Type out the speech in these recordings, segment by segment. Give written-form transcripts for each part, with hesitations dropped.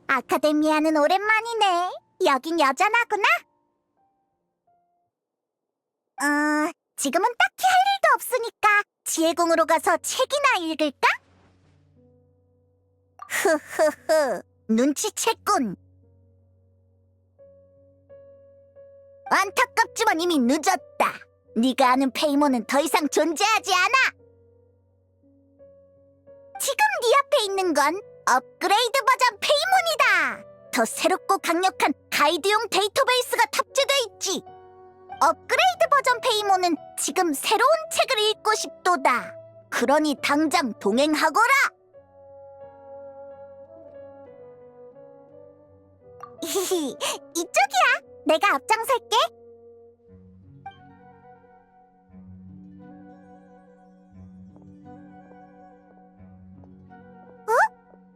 아카데미아는 오랜만이네. 여긴 여전하구나. 지금은 딱히 할 일도 없으니까 지혜궁으로 가서 책이나 읽을까? 흐흐흐, 눈치챘군. 안타깝지만 이미 늦었다. 네가 아는 페이몬은 더 이상 존재하지 않아. 지금 네 앞에 있는 건 업그레이드 버전 페이몬이다. 더 새롭고 강력한 가이드용 데이터베이스가 탑재돼 있지. 업그레이드 버전 페이몬은 지금 새로운 책을 읽고 싶도다. 그러니 당장 동행하거라. 히히, 이쪽이야. 내가 앞장설게.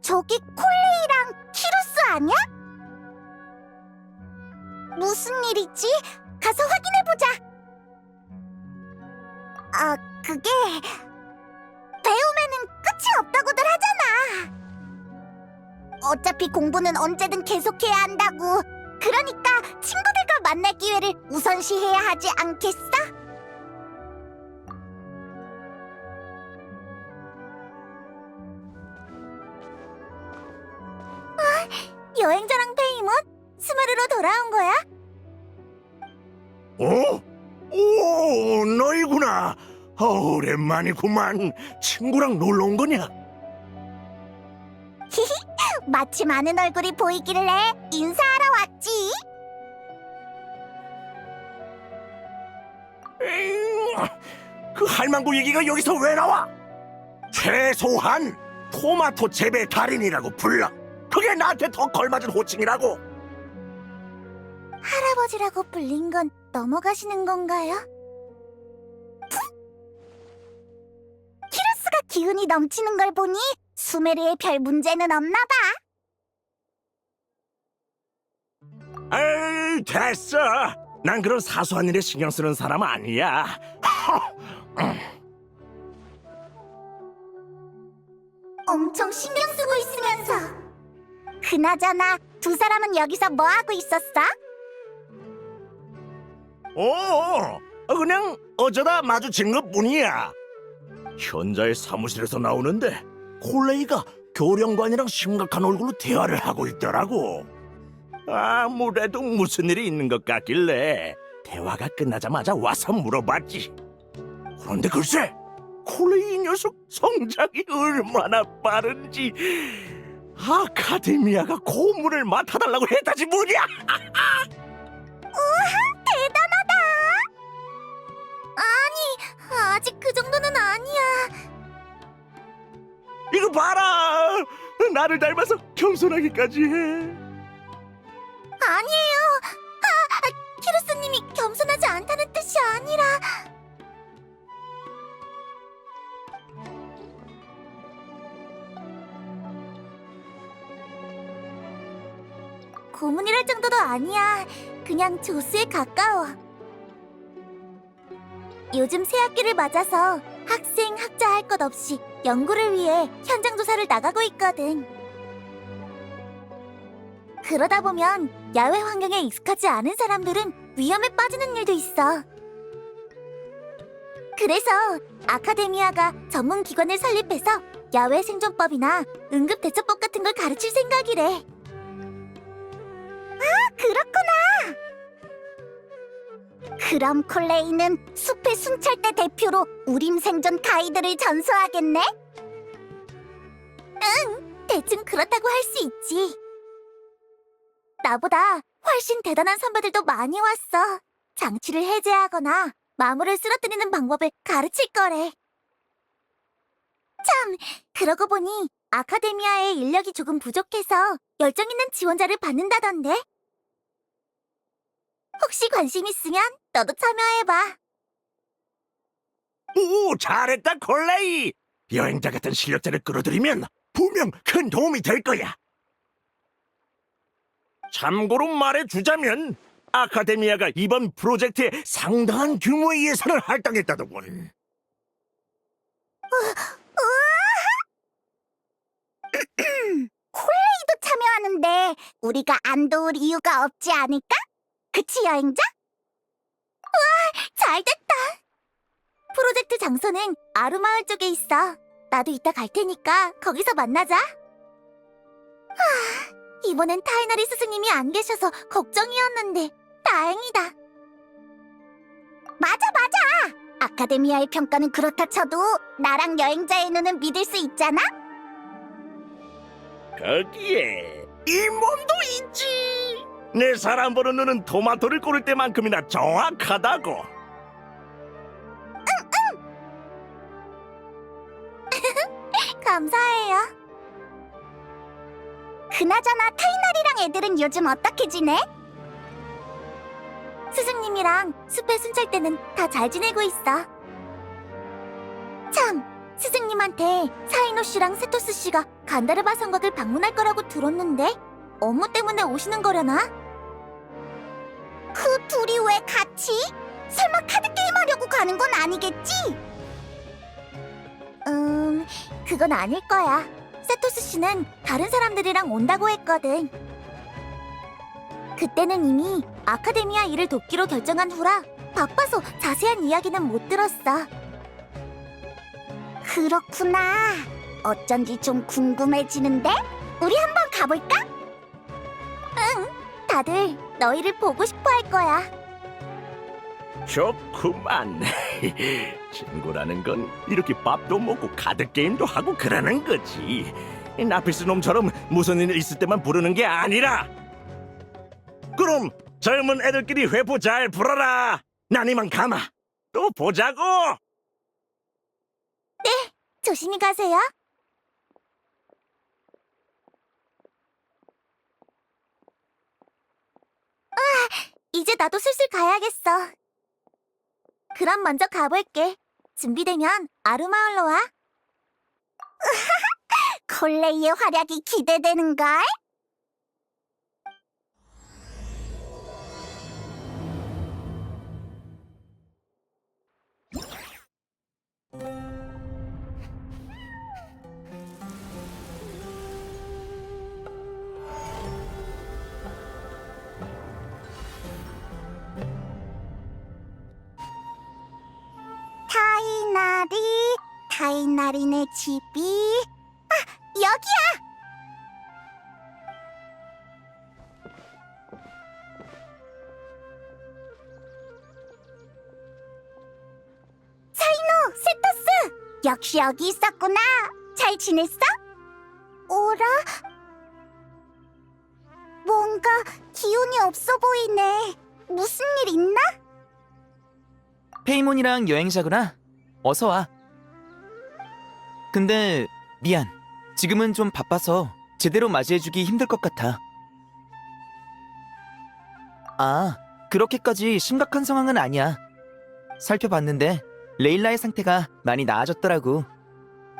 저기 콜레이랑 키루스 아니야? 무슨 일이지? 가서 확인해보자. 그게 배움에는 끝이 없다고들 하잖아. 어차피 공부는 언제든 계속해야 한다고. 그러니까 친구들과 만날 기회를 우선시해야 하지 않겠어? 여행자랑 페이몬? 스마르로 돌아온 거야? 오, 너희구나. 오랜만이구만. 친구랑 놀러 온 거냐? 마침 아는 얼굴이 보이길래 인사하러 왔지. 그 할망구 얘기가 여기서 왜 나와? 최소한 토마토 재배 달인이라고 불러. 그게 나한테 더 걸맞은 호칭이라고. 할아버지라고 불린 건 넘어가시는 건가요? 키루스가 기운이 넘치는 걸 보니 수메르에 별 문제는 없나 봐. 에이, 됐어. 난 그런 사소한 일에 신경 쓰는 사람 아니야. 엄청 신경 쓰고 있으면서. 그나저나 두 사람은 여기서 뭐 하고 있었어? 그냥 어쩌다 마주친 것뿐이야. 현자의 사무실에서 나오는데 콜레이가 교령관이랑 심각한 얼굴로 대화를 하고 있더라고. 아무래도 무슨 일이 있는 것 같길래 대화가 끝나자마자 와서 물어봤지. 그런데 글쎄, 콜레이 녀석 성장이 얼마나 빠른지. 아카데미아가 고문을 맡아달라고 했다지 뭐냐. 우와, 대단하다. 아니, 아직 그 정도는 아니야. 이거 봐라, 나를 닮아서 겸손하기까지 해. 아니에요. 키루스님이 겸손하지 않다는 뜻이 아니라. 고문이랄 정도도 아니야. 그냥 조수에 가까워. 요즘 새학기를 맞아서 학생, 학자 할 것 없이 연구를 위해 현장 조사를 나가고 있거든. 그러다 보면 야외 환경에 익숙하지 않은 사람들은 위험에 빠지는 일도 있어. 그래서 아카데미아가 전문 기관을 설립해서 야외 생존법이나 응급 대처법 같은 걸 가르칠 생각이래. 그렇구나. 그럼 콜레이는 숲의 순찰대 대표로 우림 생존 가이드를 전수하겠네? 응, 대충 그렇다고 할 수 있지. 나보다 훨씬 대단한 선배들도 많이 왔어. 장치를 해제하거나 마물을 쓰러뜨리는 방법을 가르칠 거래. 참, 그러고 보니 아카데미아의 인력이 조금 부족해서 열정 있는 지원자를 받는다던데? 혹시 관심 있으면 너도 참여해봐. 오, 잘했다 콜레이. 여행자 같은 실력자를 끌어들이면 분명 큰 도움이 될 거야. 참고로 말해주자면 아카데미아가 이번 프로젝트에 상당한 규모의 예산을 할당했다더군. 콜레이도 참여하는데 우리가 안 도울 이유가 없지 않을까? 그치, 여행자? 잘됐다. 프로젝트 장소는 아루마을 쪽에 있어. 나도 이따 갈 테니까 거기서 만나자. 이번엔 타이너리 스승님이 안 계셔서 걱정이었는데 다행이다. 맞아. 아카데미아의 평가는 그렇다 쳐도 나랑 여행자의 눈은 믿을 수 있잖아? 거기에 이 몸도 있지. 내 사람 보는 눈은 토마토를 고를 때만큼이나 정확하다고. 감사해요. 그나저나 타이너리랑 애들은 요즘 어떻게 지내? 스승님이랑 숲에 순찰 때는 다 잘 지내고 있어. 참, 스승님한테 사이노 씨랑 세토스 씨가 간다르바 성곽을 방문할 거라고 들었는데 업무 때문에 오시는 거려나? 그 둘이 왜 같이? 설마 카드게임 하려고 가는 건 아니겠지? 그건 아닐 거야. 세토스 씨는 다른 사람들이랑 온다고 했거든. 그때는 이미 아카데미아 일을 돕기로 결정한 후라 바빠서 자세한 이야기는 못 들었어. 그렇구나. 어쩐지 좀 궁금해지는데? 우리 한번 가볼까? 응, 다들 너희를 보고 싶어 할 거야. 좋구만. 친구라는 건 이렇게 밥도 먹고 카드게임도 하고 그러는 거지. 나피스 놈처럼 무슨 일 있을 때만 부르는 게 아니라. 그럼 젊은 애들끼리 회포 잘 불어라. 난 이만 가마. 또 보자고. 조심히 가세요. 이제 나도 슬슬 가야겠어. 그럼 먼저 가볼게. 준비되면 아루마을로 와. 콜레이의 활약이 기대되는걸? 타이나리네 집이... 여기야! 사이노, 세토스! 역시 여기 있었구나. 잘 지냈어? 오라? 뭔가 기운이 없어 보이네. 무슨 일 있나? 페이몬이랑 여행자구나. 어서 와. 근데 미안. 지금은 좀 바빠서 제대로 맞이해주기 힘들 것 같아. 아, 그렇게까지 심각한 상황은 아니야. 살펴봤는데 레일라의 상태가 많이 나아졌더라고.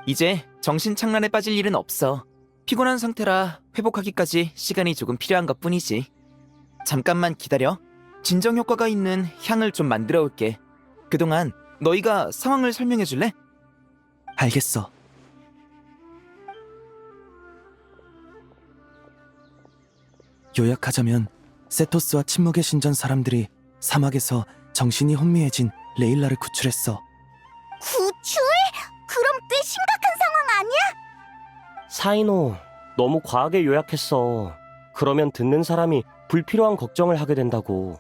이제 정신착란에 빠질 일은 없어. 피곤한 상태라 회복하기까지 시간이 조금 필요한 것뿐이지. 잠깐만 기다려. 진정 효과가 있는 향을 좀 만들어 올게. 그동안 너희가 상황을 설명해 줄래? 알겠어. 요약하자면 세토스와 침묵의 신전 사람들이 사막에서 정신이 혼미해진 레일라를 구출했어. 구출? 그럼 꽤 심각한 상황 아니야? 사이노, 너무 과하게 요약했어. 그러면 듣는 사람이 불필요한 걱정을 하게 된다고.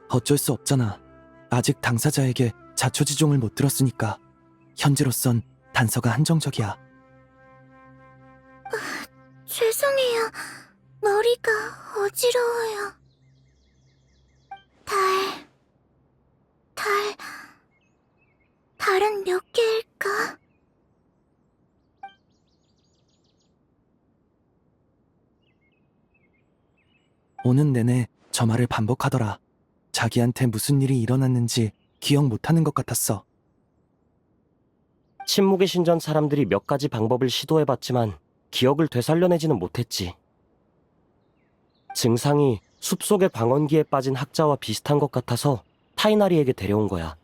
어쩔 수 없잖아. 아직 당사자에게 자초지종을 못 들었으니까. 현재로선 단서가 한정적이야. 죄송해요. 머리가 어지러워요. 달은 몇 개일까? 오는 내내 저 말을 반복하더라. 자기한테 무슨 일이 일어났는지 기억 못하는 것 같았어. 침묵의 신전 사람들이 몇 가지 방법을 시도해봤지만 기억을 되살려내지는 못했지. 증상이 숲속의 광원기에 빠진 학자와 비슷한 것 같아서 타이나리에게 데려온 거야.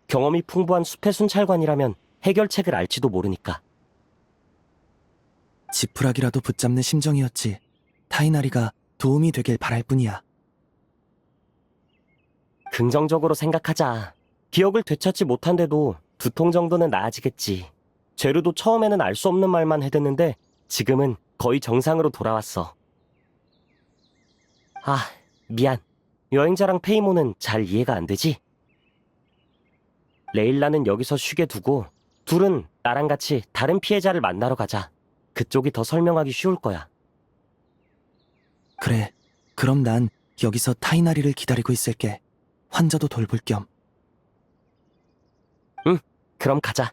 경험이 풍부한 숲의 순찰관이라면 해결책을 알지도 모르니까. 지푸라기라도 붙잡는 심정이었지. 타이나리가 도움이 되길 바랄 뿐이야. 긍정적으로 생각하자. 기억을 되찾지 못한데도 두통 정도는 나아지겠지. 제르도 처음에는 알 수 없는 말만 해댔는데 지금은 거의 정상으로 돌아왔어. 아, 미안. 여행자랑 페이몬은 잘 이해가 안 되지? 레일라는 여기서 쉬게 두고 둘은 나랑 같이 다른 피해자를 만나러 가자. 그쪽이 더 설명하기 쉬울 거야. 그래, 그럼 난 여기서 타이나리를 기다리고 있을게. 환자도 돌볼 겸. 그럼 가자.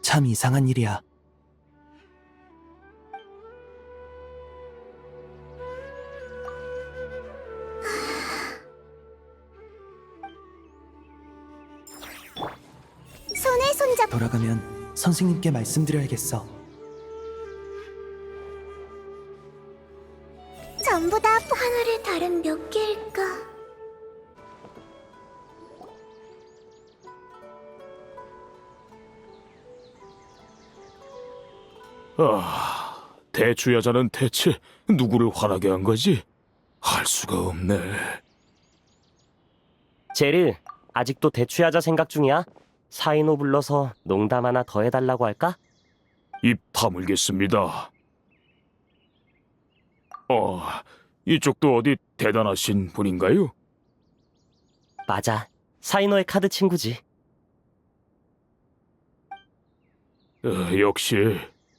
참 이상한 일이야. 손에 손잡. 돌아가면 선생님께 말씀드려야겠어. 전부 다 하늘의 달은 몇 개일까? 대추야자는 대체 누구를 화나게 한 거지? 할 수가 없네. 제르, 아직도 대추야자 생각 중이야? 사인호 불러서 농담 하나 더 해달라고 할까? 입 다물겠습니다. 이쪽도 어디 대단하신 분인가요? 맞아. 사인호의 카드 친구지. 역시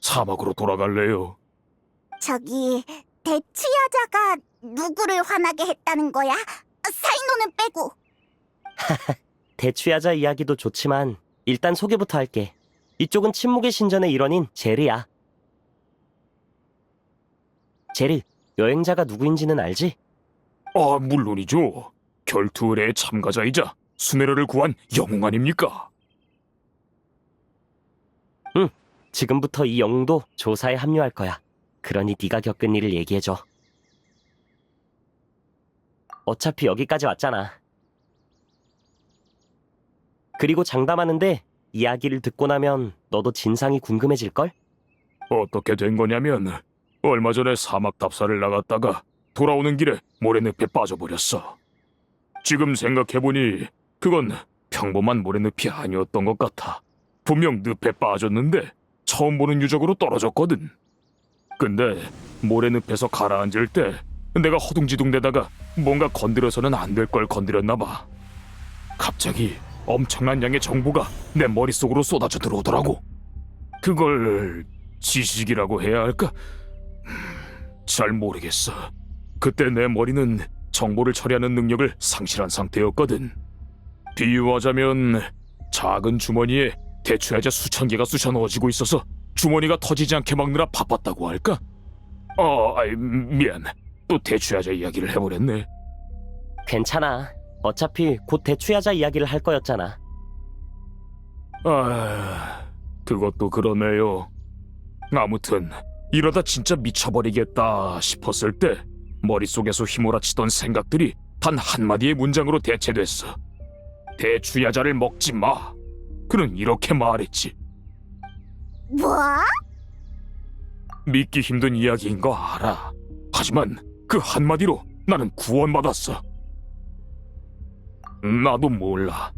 사막으로 돌아갈래요. 저기 대추 여자가 누구를 화나게 했다는 거야? 사인호는 빼고. 대추야자 이야기도 좋지만 일단 소개부터 할게. 이쪽은 침묵의 신전의 일원인 제르야. 제르, 여행자가 누구인지는 알지? 물론이죠. 결투의례의 참가자이자 수메르를 구한 영웅 아닙니까? 지금부터 이 영웅도 조사에 합류할 거야. 그러니 네가 겪은 일을 얘기해줘. 어차피 여기까지 왔잖아. 그리고 장담하는데 이야기를 듣고 나면 너도 진상이 궁금해질걸? 어떻게 된 거냐면 얼마 전에 사막 답사를 나갔다가 돌아오는 길에 모래늪에 빠져버렸어. 지금 생각해보니 그건 평범한 모래늪이 아니었던 것 같아. 분명 늪에 빠졌는데 처음 보는 유적으로 떨어졌거든. 근데 모래늪에서 가라앉을 때 내가 허둥지둥대다가 뭔가 건드려서는 안 될 걸 건드렸나 봐. 갑자기 엄청난 양의 정보가 내 머릿속으로 쏟아져 들어오더라고. 그걸 지식이라고 해야 할까? 잘 모르겠어. 그때 내 머리는 정보를 처리하는 능력을 상실한 상태였거든. 비유하자면 작은 주머니에 대추야자 수천 개가 쑤셔 넣어지고 있어서 주머니가 터지지 않게 막느라 바빴다고 할까? 미안. 또 대추야자 이야기를 해버렸네. 괜찮아. 어차피 곧 대추야자 이야기를 할 거였잖아. 그것도 그러네요. 아무튼 이러다 진짜 미쳐버리겠다 싶었을 때 머릿속에서 휘몰아치던 생각들이 단 한마디의 문장으로 대체됐어. 대추야자를 먹지 마. 그는 이렇게 말했지. 뭐? 믿기 힘든 이야기인 거 알아. 하지만 그 한마디로 나는 구원받았어. 나도 몰라.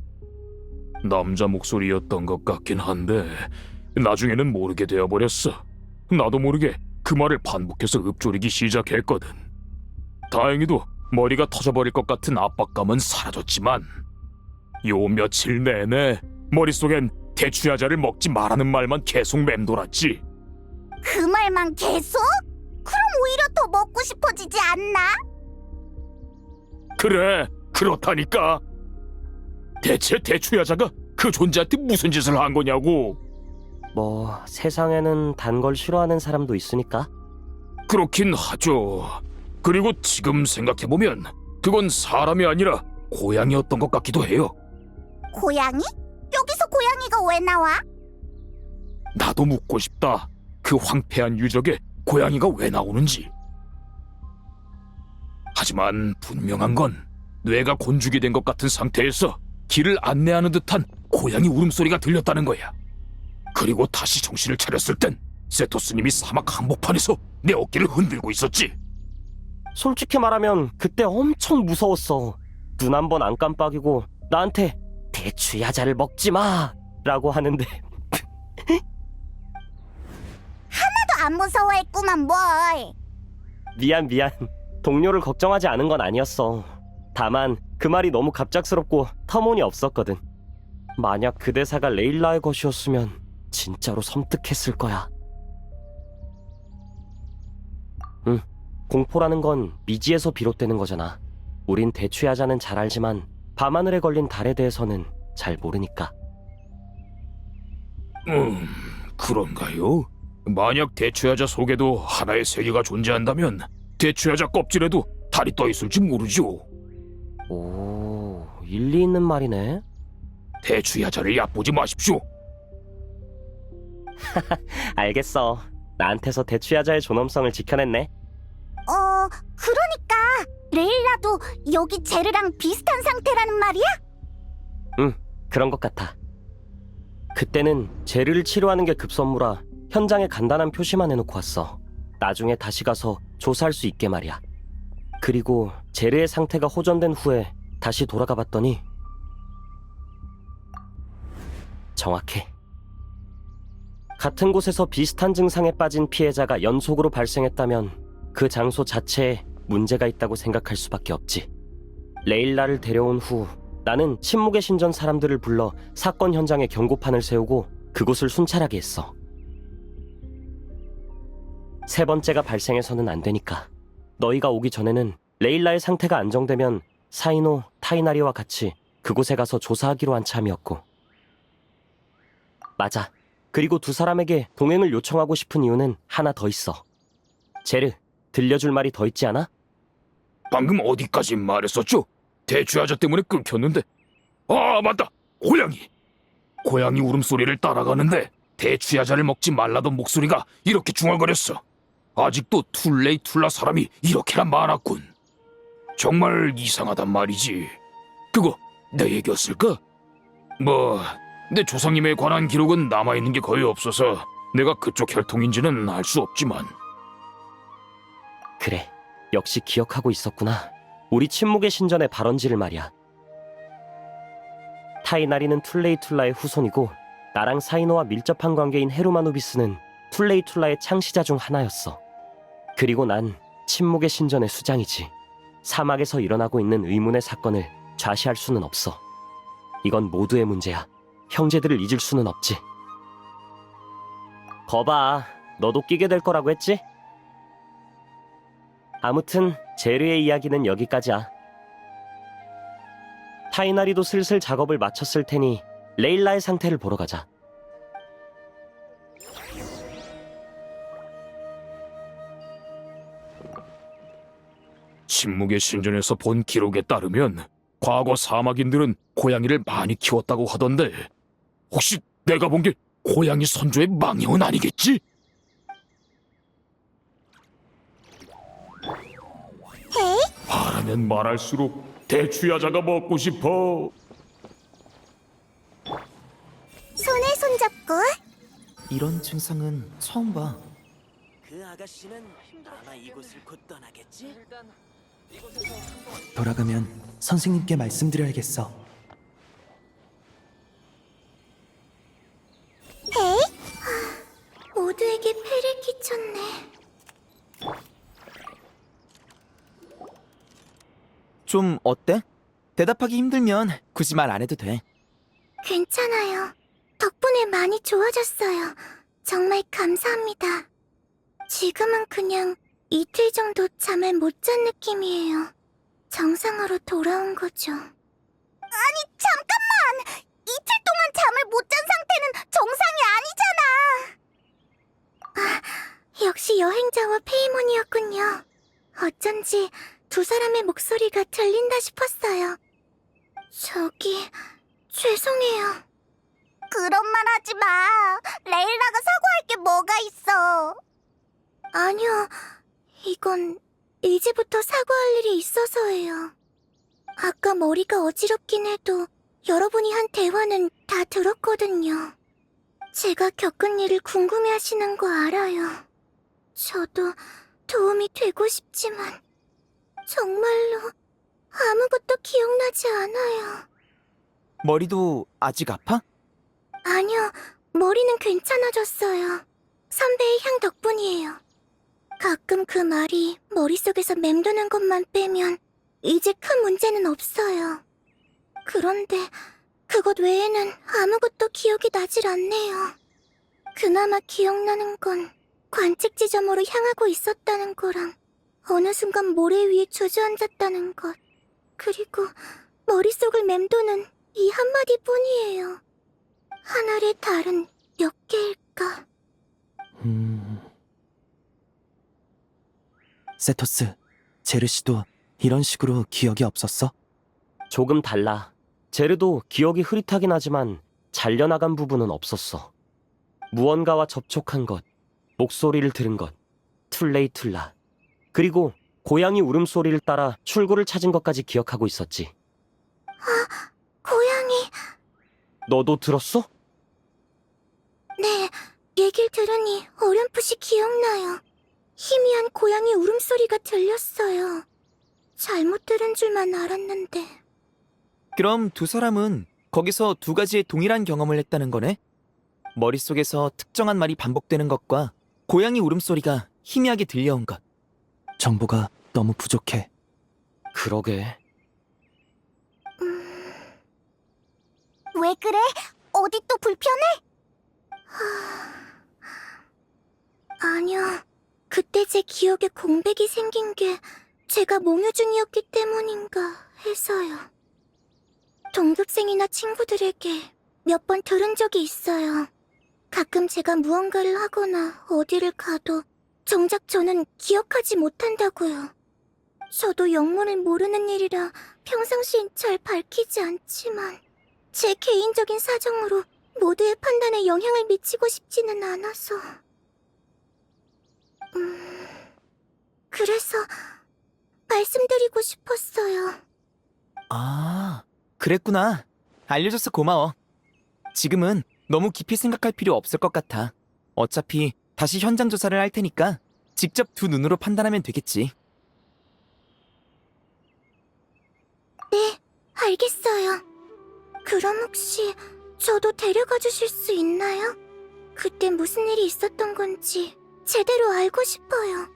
남자 목소리였던 것 같긴 한데 나중에는 모르게 되어버렸어. 나도 모르게 그 말을 반복해서 읊조리기 시작했거든. 다행히도 머리가 터져버릴 것 같은 압박감은 사라졌지만 요 며칠 내내 머릿속엔 대추야자를 먹지 말라는 말만 계속 맴돌았지. 그 말만 계속? 그럼 오히려 더 먹고 싶어지지 않나? 그래, 그렇다니까. 대체 대추야자가 그 존재한테 무슨 짓을 한 거냐고. 뭐 세상에는 단 걸 싫어하는 사람도 있으니까. 그렇긴 하죠. 그리고 지금 생각해보면 그건 사람이 아니라 고양이였던 것 같기도 해요. 고양이? 여기서 고양이가 왜 나와? 나도 묻고 싶다. 그 황폐한 유적에 고양이가 왜 나오는지. 하지만 분명한 건 뇌가 곤죽이 된 것 같은 상태에서 길을 안내하는 듯한 고양이 울음소리가 들렸다는 거야. 그리고 다시 정신을 차렸을 땐 세토스님이 사막 한복판에서 내 어깨를 흔들고 있었지. 솔직히 말하면 그때 엄청 무서웠어. 눈 한 번 안 깜빡이고 나한테 대추 야자를 먹지 마 라고 하는데 또 안 무서워했구만 뭘. 미안. 동료를 걱정하지 않은 건 아니었어. 다만 그 말이 너무 갑작스럽고 터무니없었거든. 만약 그 대사가 레일라의 것이었으면 진짜로 섬뜩했을 거야. 응, 공포라는 건 미지에서 비롯되는 거잖아. 우린 대추야자는 잘 알지만 밤하늘에 걸린 달에 대해서는 잘 모르니까. 그런가요? 만약 대추야자 속에도 하나의 세계가 존재한다면 대추야자 껍질에도 달이 떠 있을지 모르죠. 오, 일리 있는 말이네. 대추야자를 얕보지 마십시오. 알겠어. 나한테서 대추야자의 존엄성을 지켜냈네. 그러니까 레일라도 여기 제르랑 비슷한 상태라는 말이야? 그런 것 같아. 그때는 제르를 치료하는 게 급선무라 현장에 간단한 표시만 해놓고 왔어. 나중에 다시 가서 조사할 수 있게 말이야. 그리고 제르의 상태가 호전된 후에 다시 돌아가 봤더니 정확해. 같은 곳에서 비슷한 증상에 빠진 피해자가 연속으로 발생했다면 그 장소 자체에 문제가 있다고 생각할 수밖에 없지. 레일라를 데려온 후 나는 침묵의 신전 사람들을 불러 사건 현장에 경고판을 세우고 그곳을 순찰하게 했어. 세 번째가 발생해서는 안 되니까. 너희가 오기 전에는 레일라의 상태가 안정되면 사이노, 타이나리와 같이 그곳에 가서 조사하기로 한 참이었고. 맞아. 그리고 두 사람에게 동행을 요청하고 싶은 이유는 하나 더 있어. 제르, 들려줄 말이 더 있지 않아? 방금 어디까지 말했었죠? 대추야자 때문에 끊겼는데. 아, 맞다! 고양이 울음소리를 따라가는데 대추야자를 먹지 말라던 목소리가 이렇게 중얼거렸어. 아직도 툴레이툴라 사람이 이렇게나 많았군. 정말 이상하단 말이지. 그거 내 얘기였을까? 내 조상님에 관한 기록은 남아있는 게 거의 없어서 내가 그쪽 혈통인지는 알 수 없지만. 그래, 역시 기억하고 있었구나. 우리 침묵의 신전의 발원지를 말이야. 타이나리는 툴레이툴라의 후손이고 나랑 사이노와 밀접한 관계인 헤루마누비스는 툴레이툴라의 창시자 중 하나였어. 그리고 난 침묵의 신전의 수장이지. 사막에서 일어나고 있는 의문의 사건을 좌시할 수는 없어. 이건 모두의 문제야. 형제들을 잊을 수는 없지. 거봐, 너도 끼게 될 거라고 했지? 아무튼 제르의 이야기는 여기까지야. 타이나리도 슬슬 작업을 마쳤을 테니 레일라의 상태를 보러 가자. 침묵의 신전에서 본 기록에 따르면 과거 사막인들은 고양이를 많이 키웠다고 하던데 혹시 내가 본 게 고양이 선조의 망령은 아니겠지? 말하면 말할수록 대추야자가 먹고 싶어. 손에 손잡고. 이런 증상은 처음 봐. 그 아가씨는 아마 이곳을 곧 떠나겠지? 돌아가면 선생님께 말씀드려야겠어. 모두에게 폐를 끼쳤네. 좀 어때? 대답하기 힘들면 굳이 말 안 해도 돼. 괜찮아요. 덕분에 많이 좋아졌어요. 정말 감사합니다. 지금은 그냥 이틀 정도 잠을 못 잔 느낌이에요. 정상으로 돌아온 거죠. 아니, 잠깐만! 이틀 동안 잠을 못 잔 상태는 정상이 아니잖아! 역시 여행자와 페이몬이었군요. 어쩐지 두 사람의 목소리가 들린다 싶었어요. 죄송해요. 그런 말 하지 마. 레일라가 사과할 게 뭐가 있어. 아니요. 이건 이제부터 사과할 일이 있어서예요. 제가 머리가 어지럽긴 해도 여러분이 한 대화는 다 들었거든요. 제가 겪은 일을 궁금해하시는 거 알아요. 저도 도움이 되고 싶지만 정말로 아무것도 기억나지 않아요. 머리도 아직 아파? 아니요, 머리는 괜찮아졌어요. 선배의 향 덕분이에요. 가끔 그 말이 머릿속에서 맴도는 것만 빼면 이제 큰 문제는 없어요. 그런데 그것 외에는 아무것도 기억이 나질 않네요. 그나마 기억나는 건 관측 지점으로 향하고 있었다는 거랑 어느 순간 모래 위에 주저앉았다는 것, 그리고 머릿속을 맴도는 이 한마디뿐이에요. 하늘의 달은 몇 개일까? 세토스, 제르시도 이런 식으로 기억이 없었어? 조금 달라. 제르도 기억이 흐릿하긴 하지만 잘려나간 부분은 없었어. 무언가와 접촉한 것, 목소리를 들은 것, 툴레이툴라. 그리고 고양이 울음소리를 따라 출구를 찾은 것까지 기억하고 있었지. 고양이... 너도 들었어? 네, 얘길 들으니 어렴풋이 기억나요. 희미한 고양이 울음소리가 들렸어요. 잘못 들은 줄만 알았는데. 그럼 두 사람은 거기서 두 가지의 동일한 경험을 했다는 거네? 머릿속에서 특정한 말이 반복되는 것과 고양이 울음소리가 희미하게 들려온 것. 정보가 너무 부족해. 그러게. 왜 그래? 어디 또 불편해? 아니요. 그때 제 기억에 공백이 생긴 게 제가 몽유 중이었기 때문인가 해서요. 동급생이나 친구들에게 몇 번 들은 적이 있어요. 가끔 제가 무언가를 하거나 어디를 가도 정작 저는 기억하지 못한다고요. 저도 영문을 모르는 일이라 평상시엔 잘 밝히지 않지만 제 개인적인 사정으로 모두의 판단에 영향을 미치고 싶지는 않아서. 그래서 말씀드리고 싶었어요. 아, 그랬구나. 알려줘서 고마워. 지금은 너무 깊이 생각할 필요 없을 것 같아. 어차피 다시 현장 조사를 할 테니까 직접 두 눈으로 판단하면 되겠지. 네, 알겠어요. 그럼 혹시 저도 데려가 주실 수 있나요? 그때 무슨 일이 있었던 건지 제대로 알고 싶어요.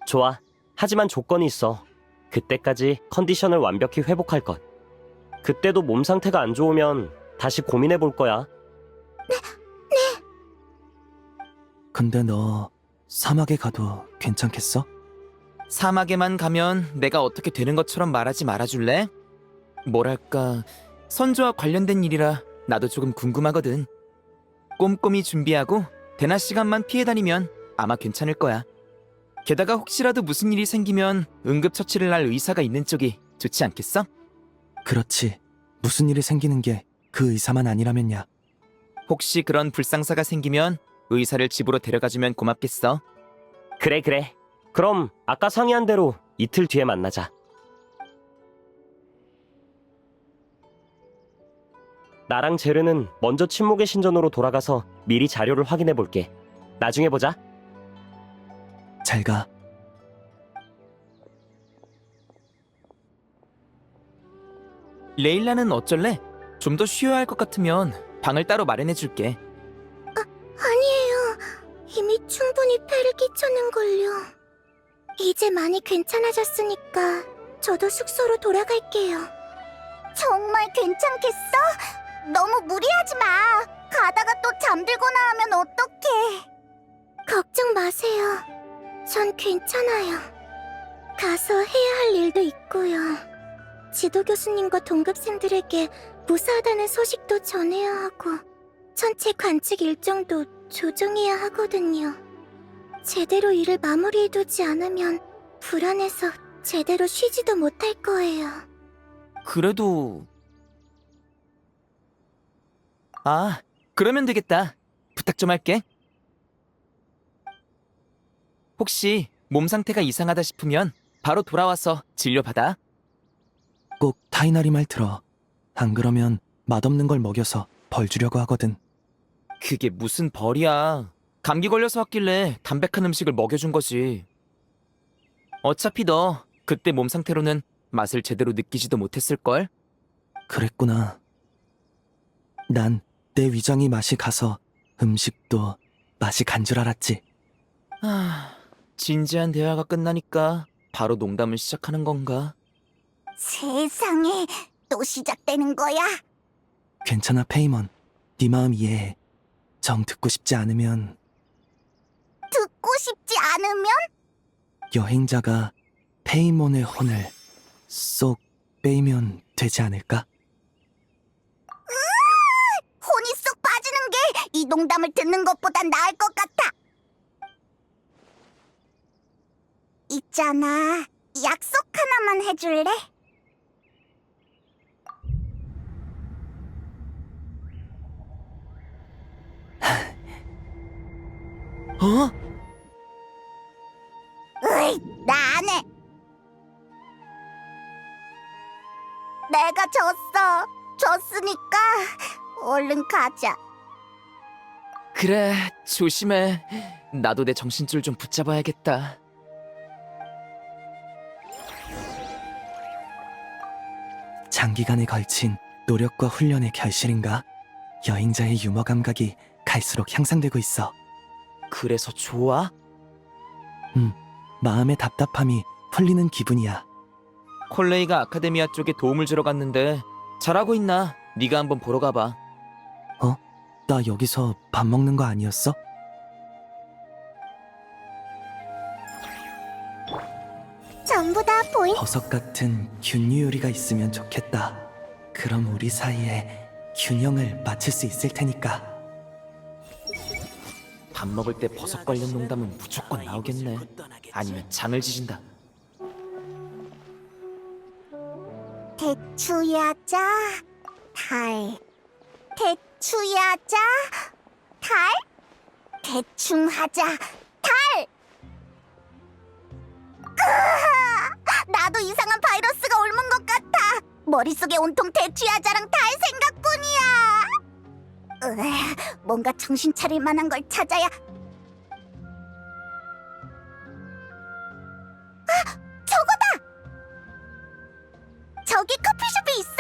좋아. 하지만 조건이 있어. 그때까지 컨디션을 완벽히 회복할 것. 그때도 몸 상태가 안 좋으면 다시 고민해 볼 거야. 근데 너 사막에 가도 괜찮겠어? 사막에만 가면 내가 어떻게 되는 것처럼 말하지 말아줄래? 뭐랄까, 선조와 관련된 일이라 나도 조금 궁금하거든. 꼼꼼히 준비하고 대낮 시간만 피해 다니면 아마 괜찮을 거야. 게다가 혹시라도 무슨 일이 생기면 응급처치를 할 의사가 있는 쪽이 좋지 않겠어? 그렇지. 무슨 일이 생기는 게 그 의사만 아니라면야. 혹시 그런 불상사가 생기면 의사를 집으로 데려가주면 고맙겠어. 그래, 그래. 그럼 아까 상의한 대로 이틀 뒤에 만나자. 나랑 제르는 먼저 침묵의 신전으로 돌아가서 미리 자료를 확인해 볼게. 나중에 보자. 잘 가. 레일라는 어쩔래? 좀 더 쉬어야 할 것 같으면 방을 따로 마련해줄게. 아니에요. 이미 충분히 폐를 끼쳤는걸요. 이제 많이 괜찮아졌으니까 저도 숙소로 돌아갈게요. 정말 괜찮겠어? 너무 무리하지 마. 가다가 또 잠들거나 하면 어떡해. 걱정 마세요. 전 괜찮아요. 가서 해야 할 일도 있고요. 지도 교수님과 동급생들에게 무사하다는 소식도 전해야 하고 전체 관측 일정도 조정해야 하거든요. 제대로 일을 마무리해두지 않으면 불안해서 제대로 쉬지도 못할 거예요. 그래도... 아, 그러면 되겠다. 부탁 좀 할게. 혹시 몸 상태가 이상하다 싶으면 바로 돌아와서 진료받아. 꼭 타이나리 말 들어. 안 그러면 맛없는 걸 먹여서 벌 주려고 하거든. 그게 무슨 벌이야. 감기 걸려서 왔길래 담백한 음식을 먹여준 거지. 어차피 너 그때 몸 상태로는 맛을 제대로 느끼지도 못했을걸? 그랬구나. 난 내 위장이 맛이 가서 음식도 맛이 간 줄 알았지. 진지한 대화가 끝나니까 바로 농담을 시작하는 건가? 세상에, 또 시작되는 거야? 괜찮아, 페이몬. 네 마음 이해해. 정 듣고 싶지 않으면 듣고 싶지 않으면? 여행자가 페이몬의 혼을 쏙 빼면 되지 않을까? 혼이 쏙 빠지는 게 이 농담을 듣는 것보단 나을 것 같아. 있잖아, 약속 하나만 해줄래? 어? 으이, 나 안 해. 내가 졌어. 졌으니까 얼른 가자. 그래, 조심해. 나도 내 정신줄 좀 붙잡아야겠다. 장기간에 걸친 노력과 훈련의 결실인가? 여행자의 유머 감각이 갈수록 향상되고 있어. 그래서 좋아? 마음의 답답함이 풀리는 기분이야. 콜레이가 아카데미아 쪽에 도움을 주러 갔는데 잘하고 있나? 네가 한번 보러 가봐. 나 여기서 밥 먹는 거 아니었어? 전부 다 보인. 버섯 같은 균류 요리가 있으면 좋겠다. 그럼 우리 사이에 균형을 맞출 수 있을 테니까. 밥 먹을 때 버섯 관련 농담은 무조건 나오겠네. 아니면 장을 지진다. 대추야자 달. 대추야자 달. 대충 하자 달. 나도 이상한 바이러스가 옮은 것 같아. 머릿속에 온통 대추야자랑 달 생각뿐이야. 뭔가 정신 차릴 만한 걸 찾아야. 저거다! 저기 커피숍이 있어.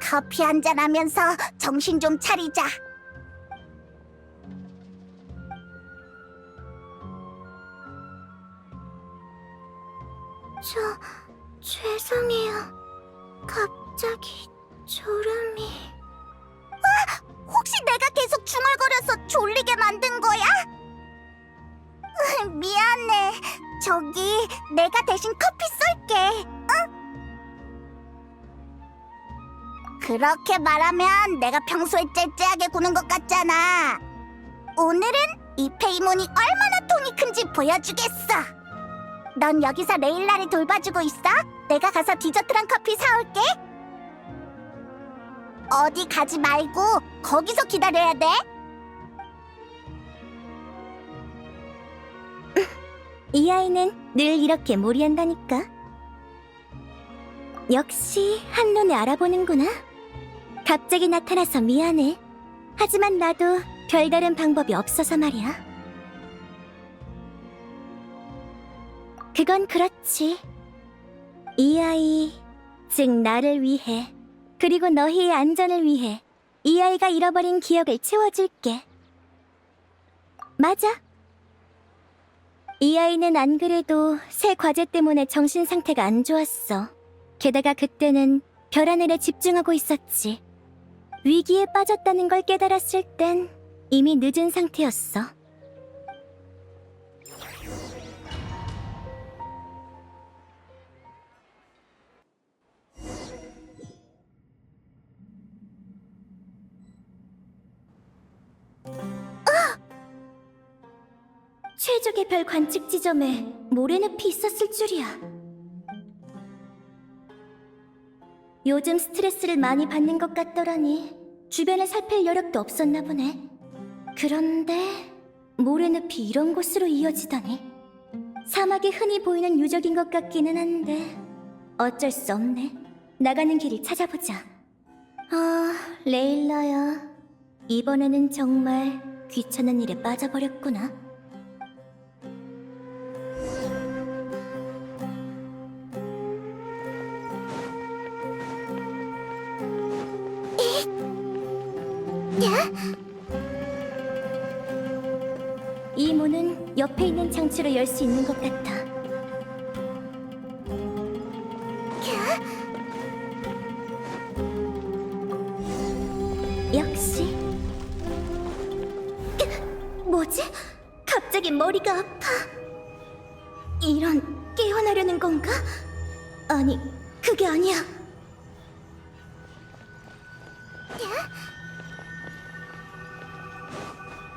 커피 한잔 하면서 정신 좀 차리자. 죄송해요. 갑자기 졸음이. 혹시 내가 계속 중얼거려서 졸리게 만든 거야? 미안해. 저기 내가 대신 커피 쏠게. 응? 그렇게 말하면 내가 평소에 째째하게 구는 것 같잖아. 오늘은 이 페이몬이 얼마나 통이 큰지 보여주겠어. 넌 여기서 레일라를 돌봐주고 있어. 내가 가서 디저트랑 커피 사올게. 어디 가지 말고 거기서 기다려야 돼. 이 아이는 늘 이렇게 몰이한다니까. 역시 한눈에 알아보는구나. 갑자기 나타나서 미안해. 하지만 나도 별다른 방법이 없어서 말이야. 그건 그렇지. 이 아이, 즉 나를 위해, 그리고 너희의 안전을 위해 이 아이가 잃어버린 기억을 채워줄게. 맞아. 이 아이는 안 그래도 새 과제 때문에 정신 상태가 안 좋았어. 게다가 그때는 별하늘에 집중하고 있었지. 위기에 빠졌다는 걸 깨달았을 땐 이미 늦은 상태였어. 최적의 별 관측 지점에 모래늪이 있었을 줄이야. 요즘 스트레스를 많이 받는 것 같더라니 주변을 살필 여력도 없었나 보네. 그런데 모래늪이 이런 곳으로 이어지다니. 사막에 흔히 보이는 유적인 것 같기는 한데 어쩔 수 없네. 나가는 길을 찾아보자. 아, 레일라야. 이번에는 정말 귀찮은 일에 빠져버렸구나. 이 문은 옆에 있는 장치로 열 수 있는 것 같아. 역시. 뭐지? 갑자기 머리가 아파. 이런, 깨어나려는 건가? 아니, 그게 아니야.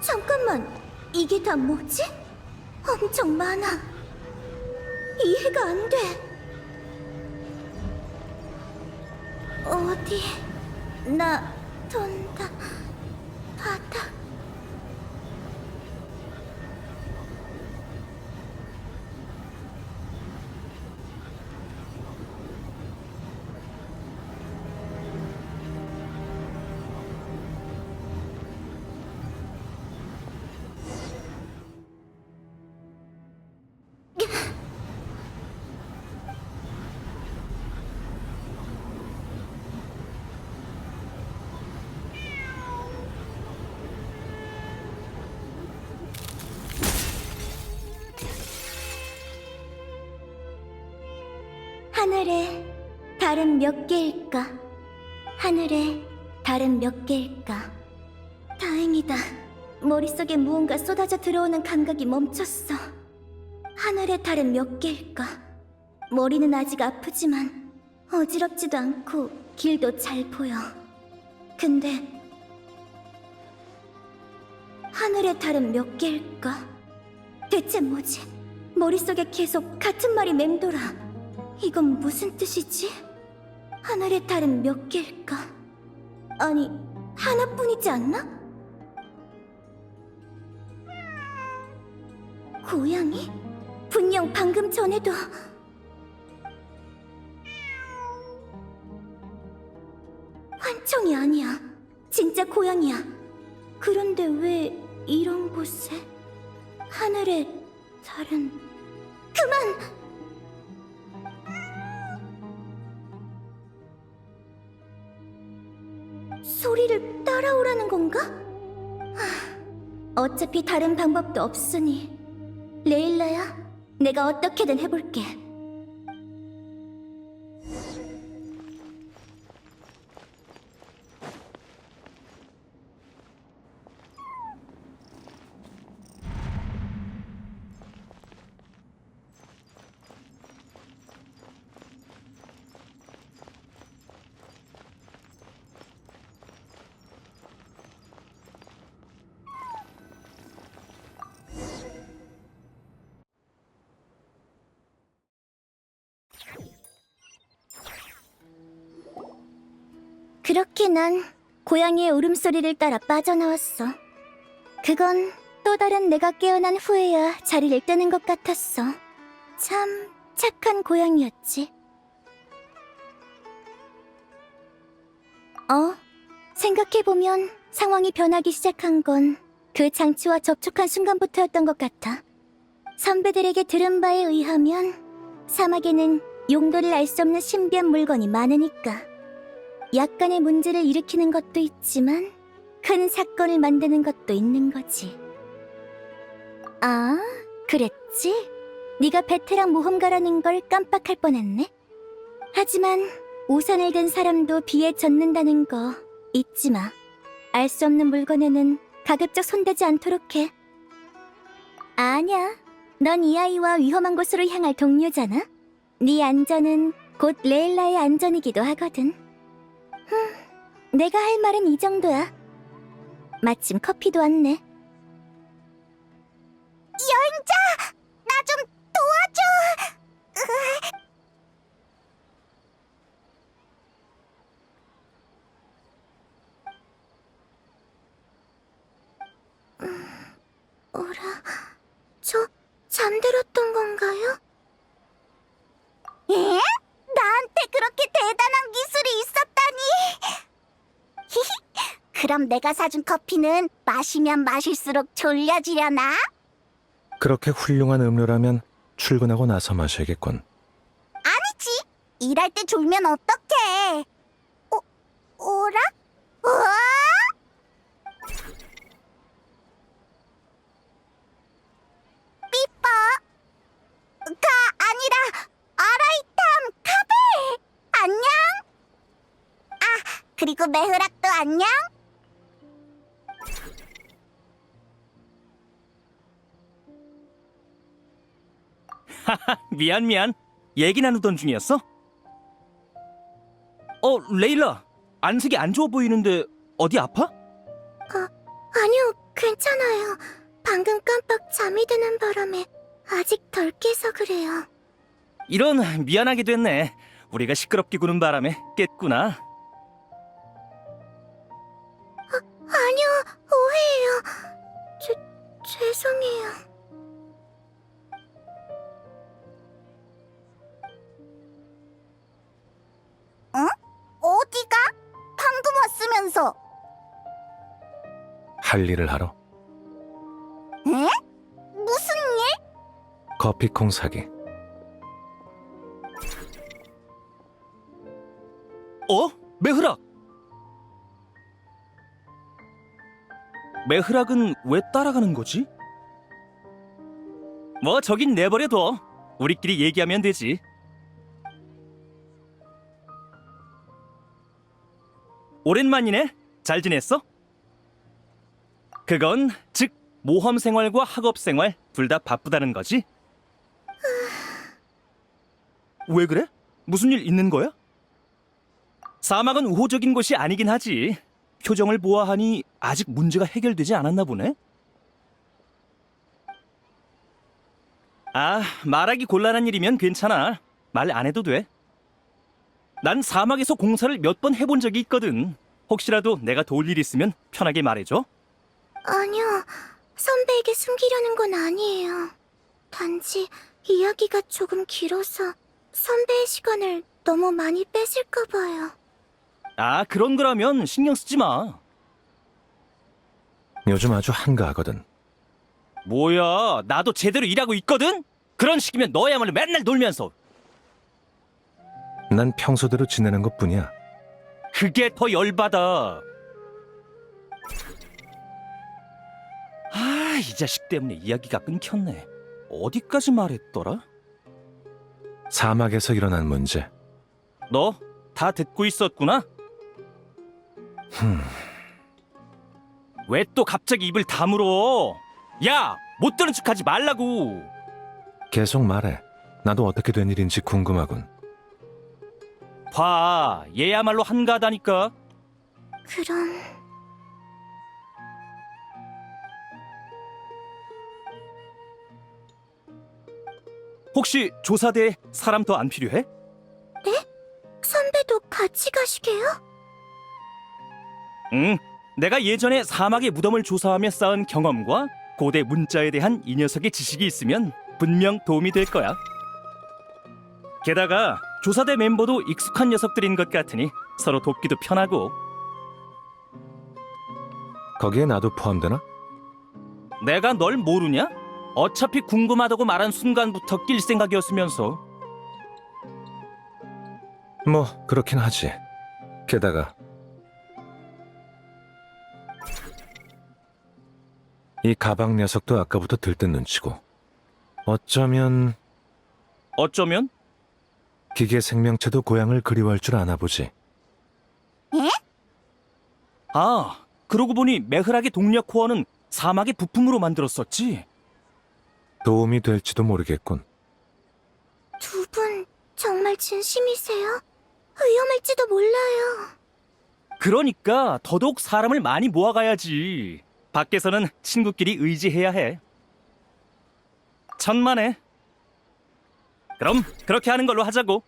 잠깐만, 이게 다 뭐지? 엄청 많아. 이해가 안 돼. 어디 나 돈다 바닥. 하늘에 달은 몇 개일까? 하늘에 달은 몇 개일까? 다행이다. 머릿속에 무언가 쏟아져 들어오는 감각이 멈췄어. 하늘의 달은 몇 개일까? 머리는 아직 아프지만 어지럽지도 않고 길도 잘 보여. 근데 하늘의 달은 몇 개일까? 대체 뭐지? 머릿속에 계속 같은 말이 맴돌아. 이건 무슨 뜻이지? 하늘의 달은 몇 개일까? 아니, 하나뿐이지 않나? 고양이? 분명 방금 전에도 환청이 아니야. 진짜 고양이야. 그런데 왜 이런 곳에? 하늘의 달은... 그만! 소리를 따라오라는 건가? 어차피 다른 방법도 없으니 레일라야, 내가 어떻게든 해볼게. 그렇게 난 고양이의 울음소리를 따라 빠져나왔어. 그건 또 다른 내가 깨어난 후에야 자리를 뜨는 것 같았어. 참 착한 고양이였지. 생각해보면 상황이 변하기 시작한 건 그 장치와 접촉한 순간부터였던 것 같아. 선배들에게 들은 바에 의하면 사막에는 용도를 알 수 없는 신비한 물건이 많으니까. 약간의 문제를 일으키는 것도 있지만 큰 사건을 만드는 것도 있는 거지. 아, 그랬지? 네가 베테랑 모험가라는 걸 깜빡할 뻔했네. 하지만 우산을 든 사람도 비에 젖는다는 거 잊지 마. 알 수 없는 물건에는 가급적 손대지 않도록 해. 아니야. 넌 이 아이와 위험한 곳으로 향할 동료잖아. 네 안전은 곧 레일라의 안전이기도 하거든. 내가 할 말은 이 정도야. 마침 커피도 왔네. 여행자! 나 좀 도와줘! 어라, 저 잠들었던 건가요? 예? 나한테 그렇게 대단한 그럼 내가 사준 커피는 마시면 마실수록 졸려지려나? 그렇게 훌륭한 음료라면 출근하고 나서 마셔야겠군. 아니지. 일할 때 졸면 어떡해. 오라? 우와! 삐빠. 가 아니라 아라이탐 카베. 안녕. 아, 그리고 메흐락도 안녕. 미안. 얘기 나누던 중이었어? 레일라. 안색이 안 좋아 보이는데 어디 아파? 아니요, 괜찮아요. 방금 깜빡 잠이 드는 바람에 아직 덜 깨서 그래요. 이런, 미안하게 됐네. 우리가 시끄럽게 구는 바람에 깼구나. 아니요, 오해예요. 죄송해요. 응? 어디가? 방금 왔으면서. 할 일을 하러. 에? 무슨 일? 커피콩 사기. 메흐락! 메흐락은 왜 따라가는 거지? 뭐 저긴 내버려둬. 우리끼리 얘기하면 되지. 오랜만이네. 잘 지냈어? 그건 즉 모험 생활과 학업 생활 둘 다 바쁘다는 거지? 왜 그래? 무슨 일 있는 거야? 사막은 우호적인 곳이 아니긴 하지. 표정을 보아하니 아직 문제가 해결되지 않았나 보네. 아, 말하기 곤란한 일이면 괜찮아. 말 안 해도 돼. 난 사막에서 공사를 몇 번 해본 적이 있거든. 혹시라도 내가 도울 일 있으면 편하게 말해줘. 아니요, 선배에게 숨기려는 건 아니에요. 단지 이야기가 조금 길어서 선배의 시간을 너무 많이 뺏을까 봐요. 아, 그런 거라면 신경 쓰지 마. 요즘 아주 한가하거든. 뭐야, 나도 제대로 일하고 있거든? 그런 식이면 너야말로 맨날 놀면서. 난 평소대로 지내는 것뿐이야. 그게 더 열받아. 아, 이 자식 때문에 이야기가 끊겼네. 어디까지 말했더라? 사막에서 일어난 문제. 너 다 듣고 있었구나? 왜 또 갑자기 입을 다물어? 야, 못 들은 척하지 말라고. 계속 말해. 나도 어떻게 된 일인지 궁금하군. 봐, 얘야말로 한가하다니까. 그럼 혹시 조사대에 사람 더 안 필요해? 선배도 같이 가시게요? 응, 내가 예전에 사막의 무덤을 조사하며 쌓은 경험과 고대 문자에 대한 이 녀석의 지식이 있으면 분명 도움이 될 거야. 게다가 조사대 멤버도 익숙한 녀석들인 것 같으니 서로 돕기도 편하고. 거기에 나도 포함되나? 내가 널 모르냐? 어차피 궁금하다고 말한 순간부터 낄 생각이었으면서. 뭐 그렇긴 하지. 게다가 이 가방 녀석도 아까부터 들뜬 눈치고. 어쩌면 어쩌면? 기계 생명체도 고향을 그리워할 줄 아나 보지. 아, 그러고 보니 메흐락의 동력 코어는 사막의 부품으로 만들었었지. 도움이 될지도 모르겠군. 두 분 정말 진심이세요? 위험할지도 몰라요. 그러니까 더더욱 사람을 많이 모아가야지. 밖에서는 친구끼리 의지해야 해. 천만에. 그럼 그렇게 하는 걸로 하자고.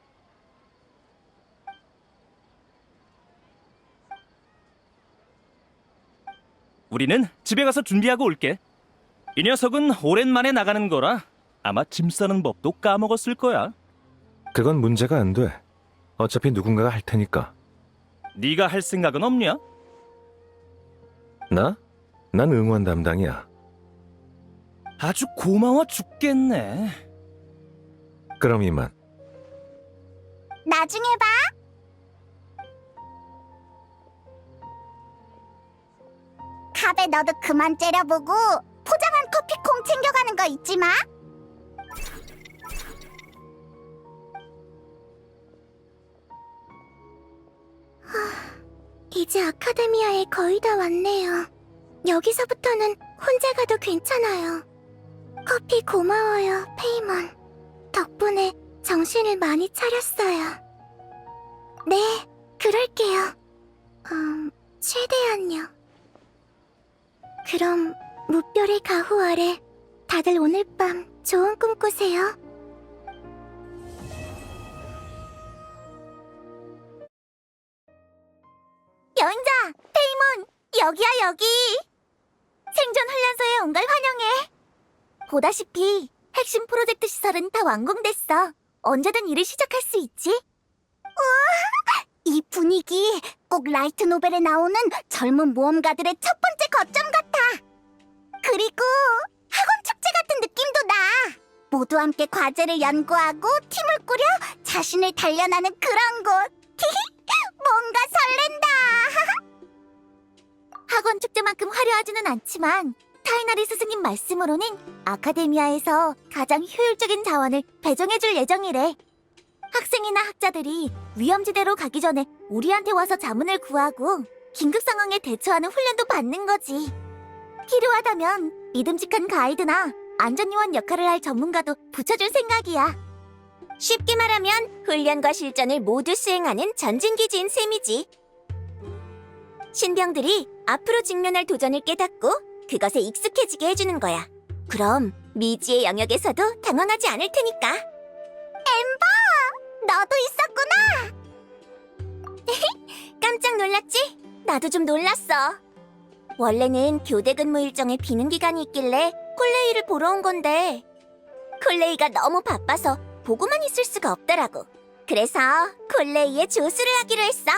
우리는 집에 가서 준비하고 올게. 이 녀석은 오랜만에 나가는 거라 아마 짐 싸는 법도 까먹었을 거야. 그건 문제가 안 돼. 어차피 누군가가 할 테니까. 네가 할 생각은 없냐? 나? 난 응원 담당이야. 아주 고마워 죽겠네. 그럼 이만. 나중에 봐. 카베 너도 그만 째려보고 포장한 커피콩 챙겨가는 거 잊지 마. 이제 아카데미아에 거의 다 왔네요. 여기서부터는 혼자 가도 괜찮아요. 커피 고마워요, 페이몬. 덕분에 정신을 많이 차렸어요. 네, 그럴게요. 최대한요. 그럼 무별의 가호 아래 다들 오늘 밤 좋은 꿈 꾸세요. 여행자, 페이몬, 여기야 여기. 생존 훈련소에 온 걸 환영해. 보다시피 핵심 프로젝트 시설은 다 완공됐어. 언제든 일을 시작할 수 있지. 우와, 이 분위기 꼭 라이트 노벨에 나오는 젊은 모험가들의 첫 번째 거점 같아. 그리고 학원 축제 같은 느낌도 나. 모두 함께 과제를 연구하고 팀을 꾸려 자신을 단련하는 그런 곳. 뭔가 설렌다. 학원 축제만큼 화려하지는 않지만 타이나리 스승님 말씀으로는 아카데미아에서 가장 효율적인 자원을 배정해줄 예정이래. 학생이나 학자들이 위험지대로 가기 전에 우리한테 와서 자문을 구하고 긴급 상황에 대처하는 훈련도 받는 거지. 필요하다면 믿음직한 가이드나 안전요원 역할을 할 전문가도 붙여줄 생각이야. 쉽게 말하면 훈련과 실전을 모두 수행하는 전진기지인 셈이지. 신병들이 앞으로 직면할 도전을 깨닫고 그것에 익숙해지게 해주는 거야. 그럼 미지의 영역에서도 당황하지 않을 테니까. 엠버! 너도 있었구나! 깜짝 놀랐지? 나도 좀 놀랐어. 원래는 교대 근무 일정에 비는 기간이 있길래 콜레이를 보러 온 건데 콜레이가 너무 바빠서 보고만 있을 수가 없더라고. 그래서 콜레이에 조수를 하기로 했어.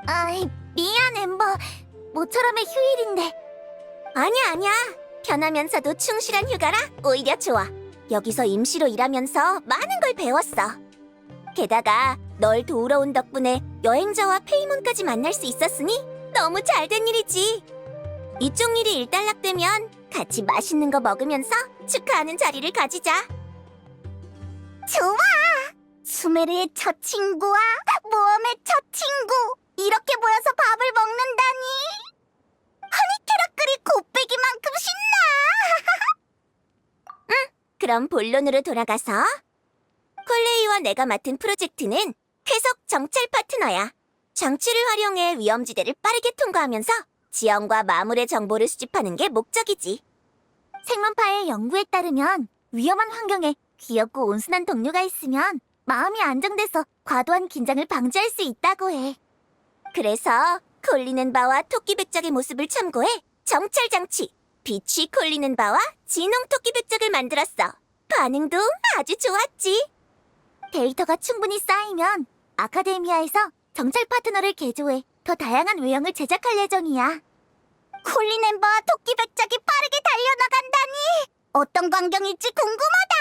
아이, 미안 엠버. 모처럼의 휴일인데. 아니야. 편하면서도 충실한 휴가라 오히려 좋아. 여기서 임시로 일하면서 많은 걸 배웠어. 게다가 널 도우러 온 덕분에 여행자와 페이몬까지 만날 수 있었으니 너무 잘된 일이지. 이쪽 일이 일단락되면 같이 맛있는 거 먹으면서 축하하는 자리를 가지자. 좋아! 수메르의 첫 친구와 모험의 첫 친구, 이렇게 모여서 밥을 먹는다니. 허니캐럿끼리 곱빼기만큼 신나. 응, 그럼 본론으로 돌아가서 콜레이와 내가 맡은 프로젝트는 쾌속 정찰 파트너야. 장치를 활용해 위험지대를 빠르게 통과하면서 지형과 마물의 정보를 수집하는 게 목적이지. 생문파의 연구에 따르면 위험한 환경에 귀엽고 온순한 동료가 있으면 마음이 안정돼서 과도한 긴장을 방지할 수 있다고 해. 그래서 콜리는 바와 토끼백작의 모습을 참고해 정찰 장치 빛이 콜리는 바와 진홍 토끼백작을 만들었어. 반응도 아주 좋았지. 데이터가 충분히 쌓이면 아카데미아에서 정찰 파트너를 개조해 더 다양한 외형을 제작할 예정이야. 콜린 엠버와 토끼백작이 빠르게 달려나간다니! 어떤 광경일지 궁금하다!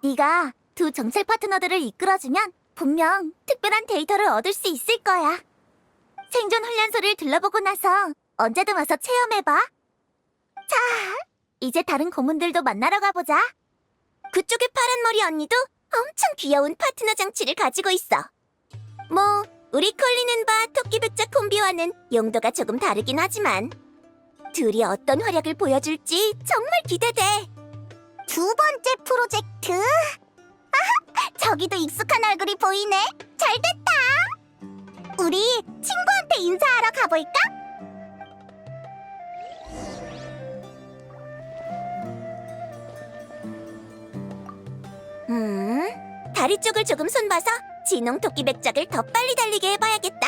네가 두 정찰 파트너들을 이끌어주면 분명 특별한 데이터를 얻을 수 있을 거야. 생존 훈련소를 둘러보고 나서 언제든 와서 체험해봐. 자, 이제 다른 고문들도 만나러 가보자. 그쪽의 파란머리 언니도 엄청 귀여운 파트너 장치를 가지고 있어. 뭐 우리 콜린앤바 토끼백작 콤비와는 용도가 조금 다르긴 하지만 둘이 어떤 활약을 보여줄지 정말 기대돼. 두 번째 프로젝트. 아하, 저기도 익숙한 얼굴이 보이네. 잘됐다. 우리 친구한테 인사하러 가볼까? 다리 쪽을 조금 손봐서 진홍 토끼백작을 더 빨리 달리게 해봐야겠다.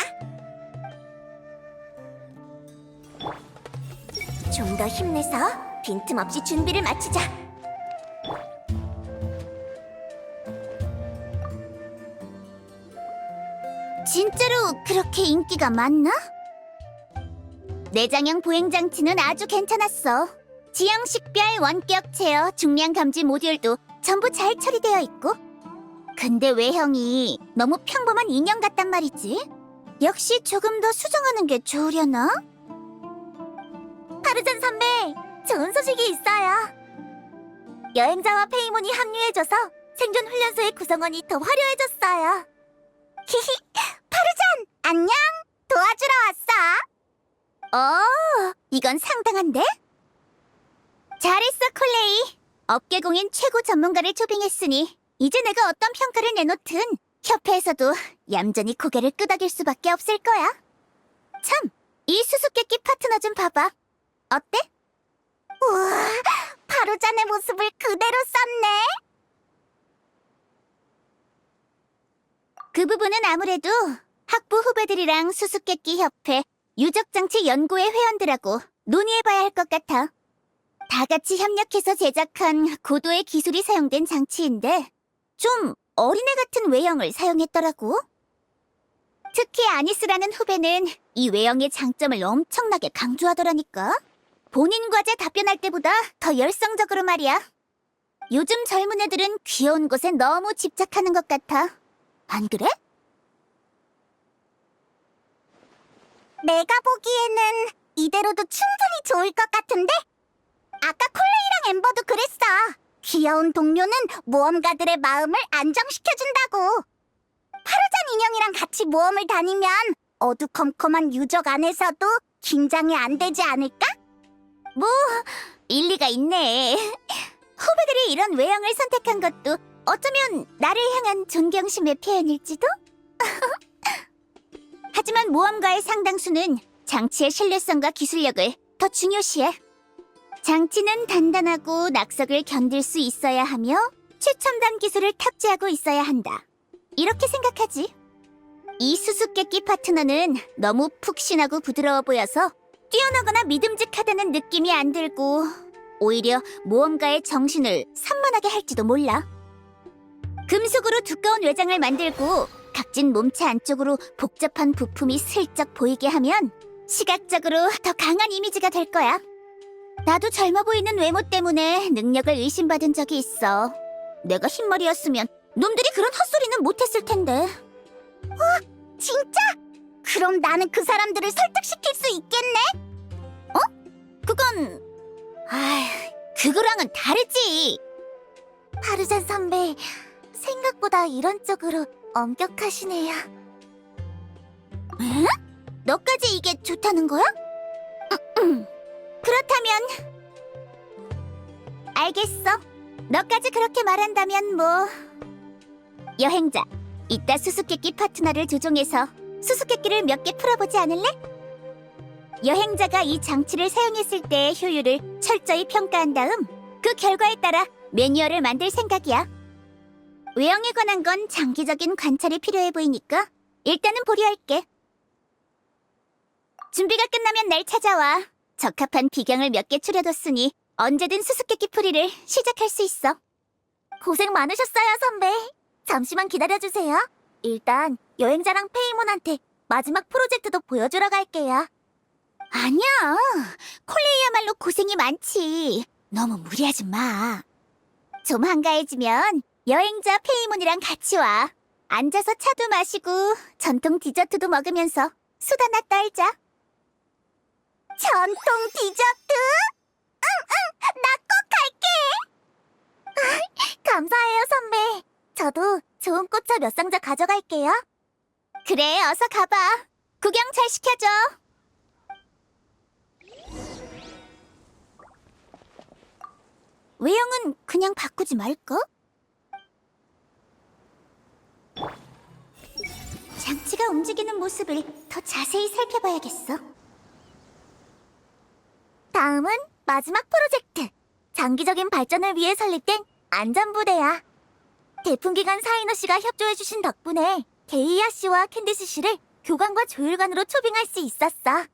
좀 더 힘내서 빈틈없이 준비를 마치자. 진짜로 그렇게 인기가 많나? 내장형 보행장치는 아주 괜찮았어. 지형 식별, 원격 제어, 중량 감지 모듈도 전부 잘 처리되어 있고. 근데 외형이 너무 평범한 인형 같단 말이지. 역시 조금 더 수정하는 게 좋으려나? 파르잔 선배, 좋은 소식이 있어요. 여행자와 페이몬이 합류해줘서 생존 훈련소의 구성원이 더 화려해졌어요. 히히, 파르잔, 안녕. 도와주러 왔어. 이건 상당한데? 잘했어, 콜레이. 업계공인 최고 전문가를 초빙했으니 이제 내가 어떤 평가를 내놓든 협회에서도 얌전히 고개를 끄덕일 수밖에 없을 거야. 참, 이 수수께끼 파트너 좀 봐봐. 어때? 우와, 파르잔의 모습을 그대로 썼네. 그 부분은 아무래도 학부 후배들이랑 수수께끼 협회 유적장치 연구회 회원들하고 논의해봐야 할 것 같아. 다 같이 협력해서 제작한 고도의 기술이 사용된 장치인데 좀 어린애 같은 외형을 사용했더라고. 특히 아니스라는 후배는 이 외형의 장점을 엄청나게 강조하더라니까. 본인 과제 답변할 때보다 더 열성적으로 말이야. 요즘 젊은 애들은 귀여운 것에 너무 집착하는 것 같아. 안 그래? 내가 보기에는 이대로도 충분히 좋을 것 같은데? 아까 콜레이랑 엠버도 그랬어. 귀여운 동료는 모험가들의 마음을 안정시켜준다고. 파르잔 인형이랑 같이 모험을 다니면 어두컴컴한 유적 안에서도 긴장이 안 되지 않을까? 뭐, 일리가 있네. 후배들이 이런 외형을 선택한 것도 어쩌면 나를 향한 존경심의 표현일지도? 하지만 모험가의 상당수는 장치의 신뢰성과 기술력을 더 중요시해. 장치는 단단하고 낙석을 견딜 수 있어야 하며 최첨단 기술을 탑재하고 있어야 한다. 이렇게 생각하지. 이 수수께끼 파트너는 너무 푹신하고 부드러워 보여서 뛰어나거나 믿음직하다는 느낌이 안 들고 오히려 모험가의 정신을 산만하게 할지도 몰라. 금속으로 두꺼운 외장을 만들고 각진 몸체 안쪽으로 복잡한 부품이 슬쩍 보이게 하면 시각적으로 더 강한 이미지가 될 거야. 나도 젊어 보이는 외모 때문에 능력을 의심받은 적이 있어. 내가 흰머리였으면 놈들이 그런 헛소리는 못했을 텐데. 진짜? 그럼 나는 그 사람들을 설득시킬 수 있겠네? 그건... 그거랑은 다르지. 파르잔 선배, 생각보다 이런 쪽으로 엄격하시네요. 에? 너까지 이게 좋다는 거야? 그렇다면... 알겠어. 너까지 그렇게 말한다면 뭐... 여행자, 이따 수수께끼 파트너를 조종해서 수수께끼를 몇 개 풀어보지 않을래? 여행자가 이 장치를 사용했을 때의 효율을 철저히 평가한 다음 그 결과에 따라 매뉴얼을 만들 생각이야. 외형에 관한 건 장기적인 관찰이 필요해 보이니까 일단은 보류할게. 준비가 끝나면 날 찾아와. 적합한 비경을 몇 개 추려뒀으니 언제든 수수께끼 풀이를 시작할 수 있어. 고생 많으셨어요, 선배. 잠시만 기다려주세요. 일단 여행자랑 페이몬한테 마지막 프로젝트도 보여주러 갈게요. 아니야. 콜레이야말로 고생이 많지. 너무 무리하지 마. 좀 한가해지면 여행자 페이몬이랑 같이 와. 앉아서 차도 마시고 전통 디저트도 먹으면서 수다나 떨자. 전통 디저트? 나 꼭 갈게. 감사해요, 선배. 저도 좋은 꽃차 몇 상자 가져갈게요. 그래, 어서 가봐. 구경 잘 시켜줘. 외형은 그냥 바꾸지 말까? 장치가 움직이는 모습을 더 자세히 살펴봐야겠어. 다음은 마지막 프로젝트. 장기적인 발전을 위해 설립된 안전부대야. 대풍기간 사이노 씨가 협조해주신 덕분에 게이아 씨와 캔디스 씨를 교관과 조율관으로 초빙할 수 있었어.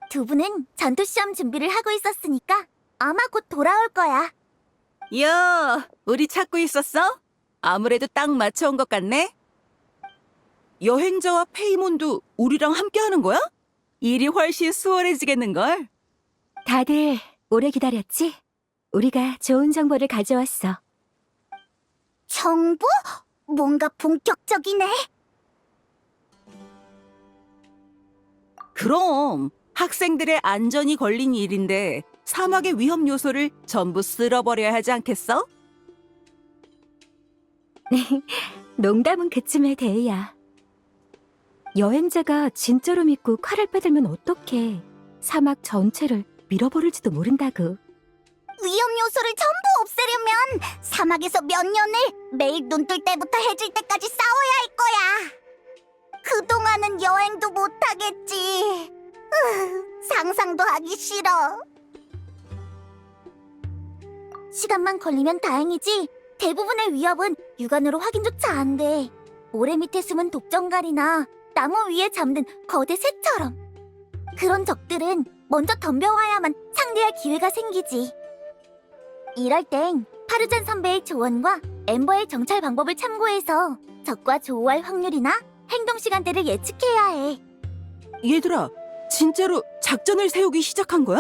두 분은 전투시험 준비를 하고 있었으니까 아마 곧 돌아올 거야. 야, 우리 찾고 있었어? 아무래도 딱 맞춰온 것 같네? 여행자와 페이몬도 우리랑 함께 하는 거야? 일이 훨씬 수월해지겠는걸? 다들 오래 기다렸지? 우리가 좋은 정보를 가져왔어. 정보? 뭔가 본격적이네. 그럼 학생들의 안전이 걸린 일인데 사막의 위험 요소를 전부 쓸어버려야 하지 않겠어? 농담은 그쯤에 대야. 여행자가 진짜로 믿고 칼을 빼들면 어떡해. 사막 전체를 밀어버릴지도 모른다고. 위험 요소를 전부 없애려면 사막에서 몇 년을 매일 눈 뜰 때부터 해질 때까지 싸워야 할 거야. 그동안은 여행도 못하겠지. 상상도 하기 싫어. 시간만 걸리면 다행이지. 대부분의 위협은 육안으로 확인조차 안 돼. 모래 밑에 숨은 독정갈이나 나무 위에 잠든 거대 새처럼. 그런 적들은 먼저 덤벼와야만 상대할 기회가 생기지. 이럴 땐 파르잔 선배의 조언과 엠버의 정찰 방법을 참고해서 적과 조우할 확률이나 행동 시간대를 예측해야 해. 얘들아, 진짜로 작전을 세우기 시작한 거야?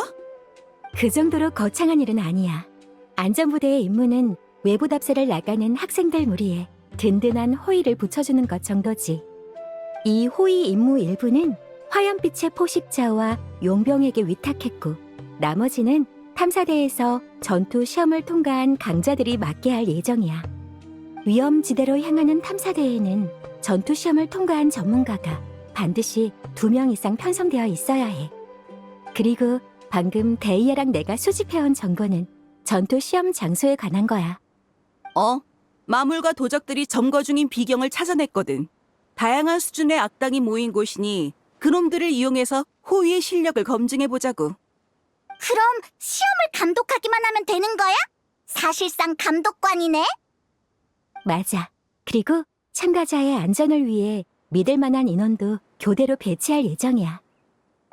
그 정도로 거창한 일은 아니야. 안전부대의 임무는 외부 답사를 나가는 학생들 무리에 든든한 호위를 붙여주는 것 정도지. 이 호위 임무 일부는 화염빛의 포식자와 용병에게 위탁했고, 나머지는 탐사대에서 전투 시험을 통과한 강자들이 맡게 할 예정이야. 위험지대로 향하는 탐사대에는 전투 시험을 통과한 전문가가 반드시 2명 이상 편성되어 있어야 해. 그리고 방금 데이아랑 내가 수집해온 정보는 전투 시험 장소에 관한 거야. 마물과 도적들이 점거 중인 비경을 찾아냈거든. 다양한 수준의 악당이 모인 곳이니 그놈들을 이용해서 호위의 실력을 검증해보자고. 그럼 시험을 감독하기만 하면 되는 거야? 사실상 감독관이네? 맞아. 그리고 참가자의 안전을 위해 믿을 만한 인원도 교대로 배치할 예정이야.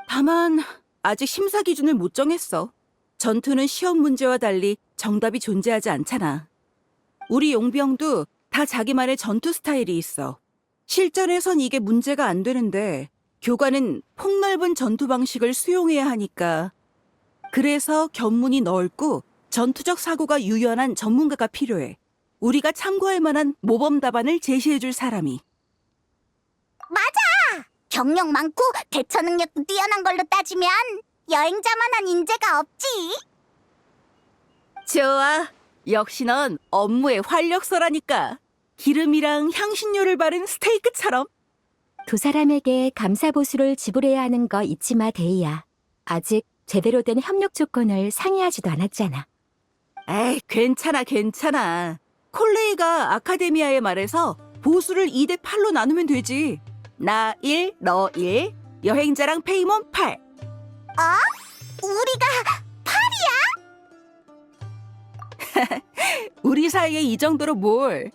다만 아직 심사 기준을 못 정했어. 전투는 시험 문제와 달리 정답이 존재하지 않잖아. 우리 용병도 다 자기만의 전투 스타일이 있어. 실전에선 이게 문제가 안 되는데 교관은 폭넓은 전투 방식을 수용해야 하니까. 그래서 견문이 넓고 전투적 사고가 유연한 전문가가 필요해. 우리가 참고할 만한 모범 답안을 제시해줄 사람이. 맞아! 경력 많고 대처 능력도 뛰어난 걸로 따지면 여행자만한 인재가 없지. 좋아. 역시 넌 업무의 활력소라니까. 기름이랑 향신료를 바른 스테이크처럼. 두 사람에게 감사보수를 지불해야 하는 거 잊지 마, 데이야. 아직 제대로 된 협력 조건을 상의하지도 않았잖아. 에이, 괜찮아. 콜레이가 아카데미아에 말해서 보수를 2대 8로 나누면 되지. 나 1, 너 1, 여행자랑 페이몬 8. 우리가 우리 사이에 이 정도로 뭘.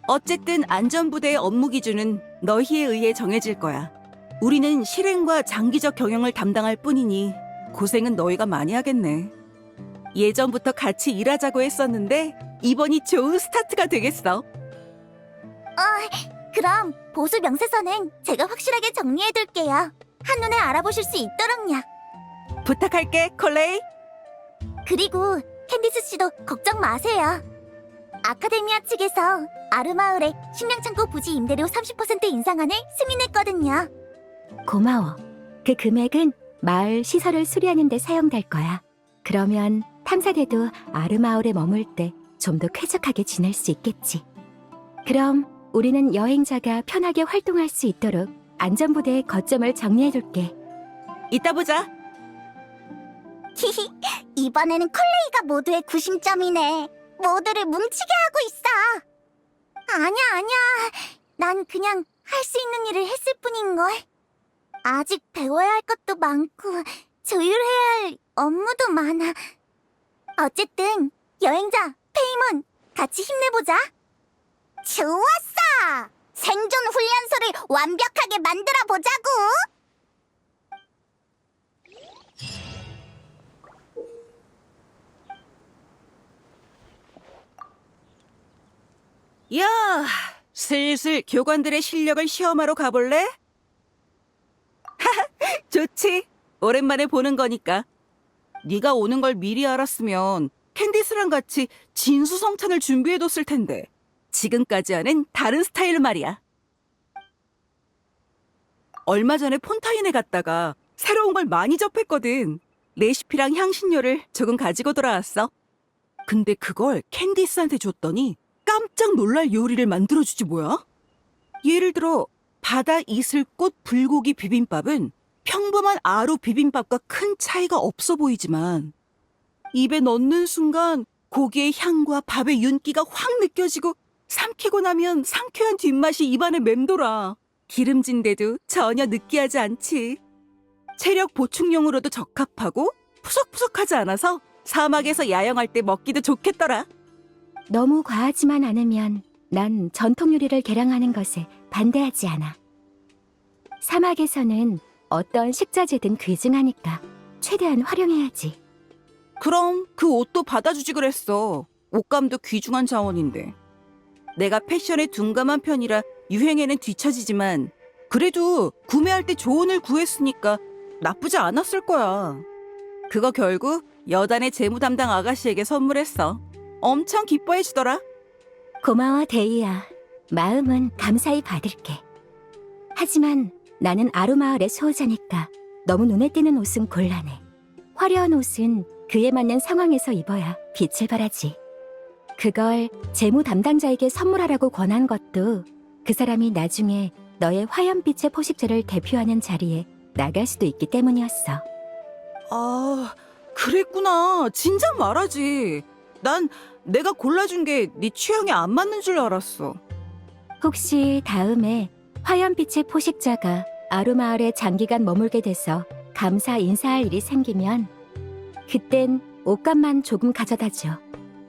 어쨌든 안전부대의 업무 기준은 너희에 의해 정해질 거야. 우리는 실행과 장기적 경영을 담당할 뿐이니 고생은 너희가 많이 하겠네. 예전부터 같이 일하자고 했었는데 이번이 좋은 스타트가 되겠어. 그럼 보수 명세서는 제가 확실하게 정리해둘게요. 한눈에 알아보실 수 있도록요. 부탁할게, 콜레이. 그리고 캔디스 씨도 걱정 마세요. 아카데미아 측에서 아르마을의 식량창고 부지 임대료 30% 인상안을 승인했거든요. 고마워. 그 금액은 마을 시설을 수리하는 데 사용될 거야. 그러면 탐사대도 아르마을에 머물 때 좀 더 쾌적하게 지낼 수 있겠지. 그럼 우리는 여행자가 편하게 활동할 수 있도록 안전부대의 거점을 정리해둘게. 이따 보자. 히히, 이번에는 콜레이가 모두의 구심점이네. 모두를 뭉치게 하고 있어. 아니야. 난 그냥 할 수 있는 일을 했을 뿐인걸. 아직 배워야 할 것도 많고 조율해야 할 업무도 많아. 어쨌든 여행자, 페이몬, 같이 힘내보자. 좋았어! 생존 훈련소를 완벽하게 만들어 보자고! 야, 슬슬 교관들의 실력을 시험하러 가볼래? 좋지. 오랜만에 보는 거니까. 네가 오는 걸 미리 알았으면 캔디스랑 같이 진수성찬을 준비해뒀을 텐데. 지금까지와는 다른 스타일로 말이야. 얼마 전에 폰타인에 갔다가 새로운 걸 많이 접했거든. 레시피랑 향신료를 조금 가지고 돌아왔어. 근데 그걸 캔디스한테 줬더니 깜짝 놀랄 요리를 만들어주지 뭐야? 예를 들어 바다 이슬꽃 불고기 비빔밥은 평범한 아루 비빔밥과 큰 차이가 없어 보이지만 입에 넣는 순간 고기의 향과 밥의 윤기가 확 느껴지고 삼키고 나면 상쾌한 뒷맛이 입안에 맴돌아. 기름진데도 전혀 느끼하지 않지. 체력 보충용으로도 적합하고 푸석푸석하지 않아서 사막에서 야영할 때 먹기도 좋겠더라. 너무 과하지만 않으면 난 전통 요리를 개량하는 것에 반대하지 않아. 사막에서는 어떤 식자재든 귀중하니까 최대한 활용해야지. 그럼 그 옷도 받아주지 그랬어. 옷감도 귀중한 자원인데. 내가 패션에 둔감한 편이라 유행에는 뒤처지지만 그래도 구매할 때 조언을 구했으니까 나쁘지 않았을 거야. 그거 결국 여단의 재무 담당 아가씨에게 선물했어. 엄청 기뻐해 주더라. 고마워, 데이야. 마음은 감사히 받을게. 하지만 나는 아루마을의 수호자니까 너무 눈에 띄는 옷은 곤란해. 화려한 옷은 그에 맞는 상황에서 입어야 빛을 발하지. 그걸 재무 담당자에게 선물하라고 권한 것도 그 사람이 나중에 너의 화염빛의 포식자를 대표하는 자리에 나갈 수도 있기 때문이었어. 아, 그랬구나. 진작 말하지. 난 내가 골라준 게 네 취향에 안 맞는 줄 알았어. 혹시 다음에 화염빛의 포식자가 아루마을에 장기간 머물게 돼서 감사 인사할 일이 생기면 그땐 옷감만 조금 가져다 줘.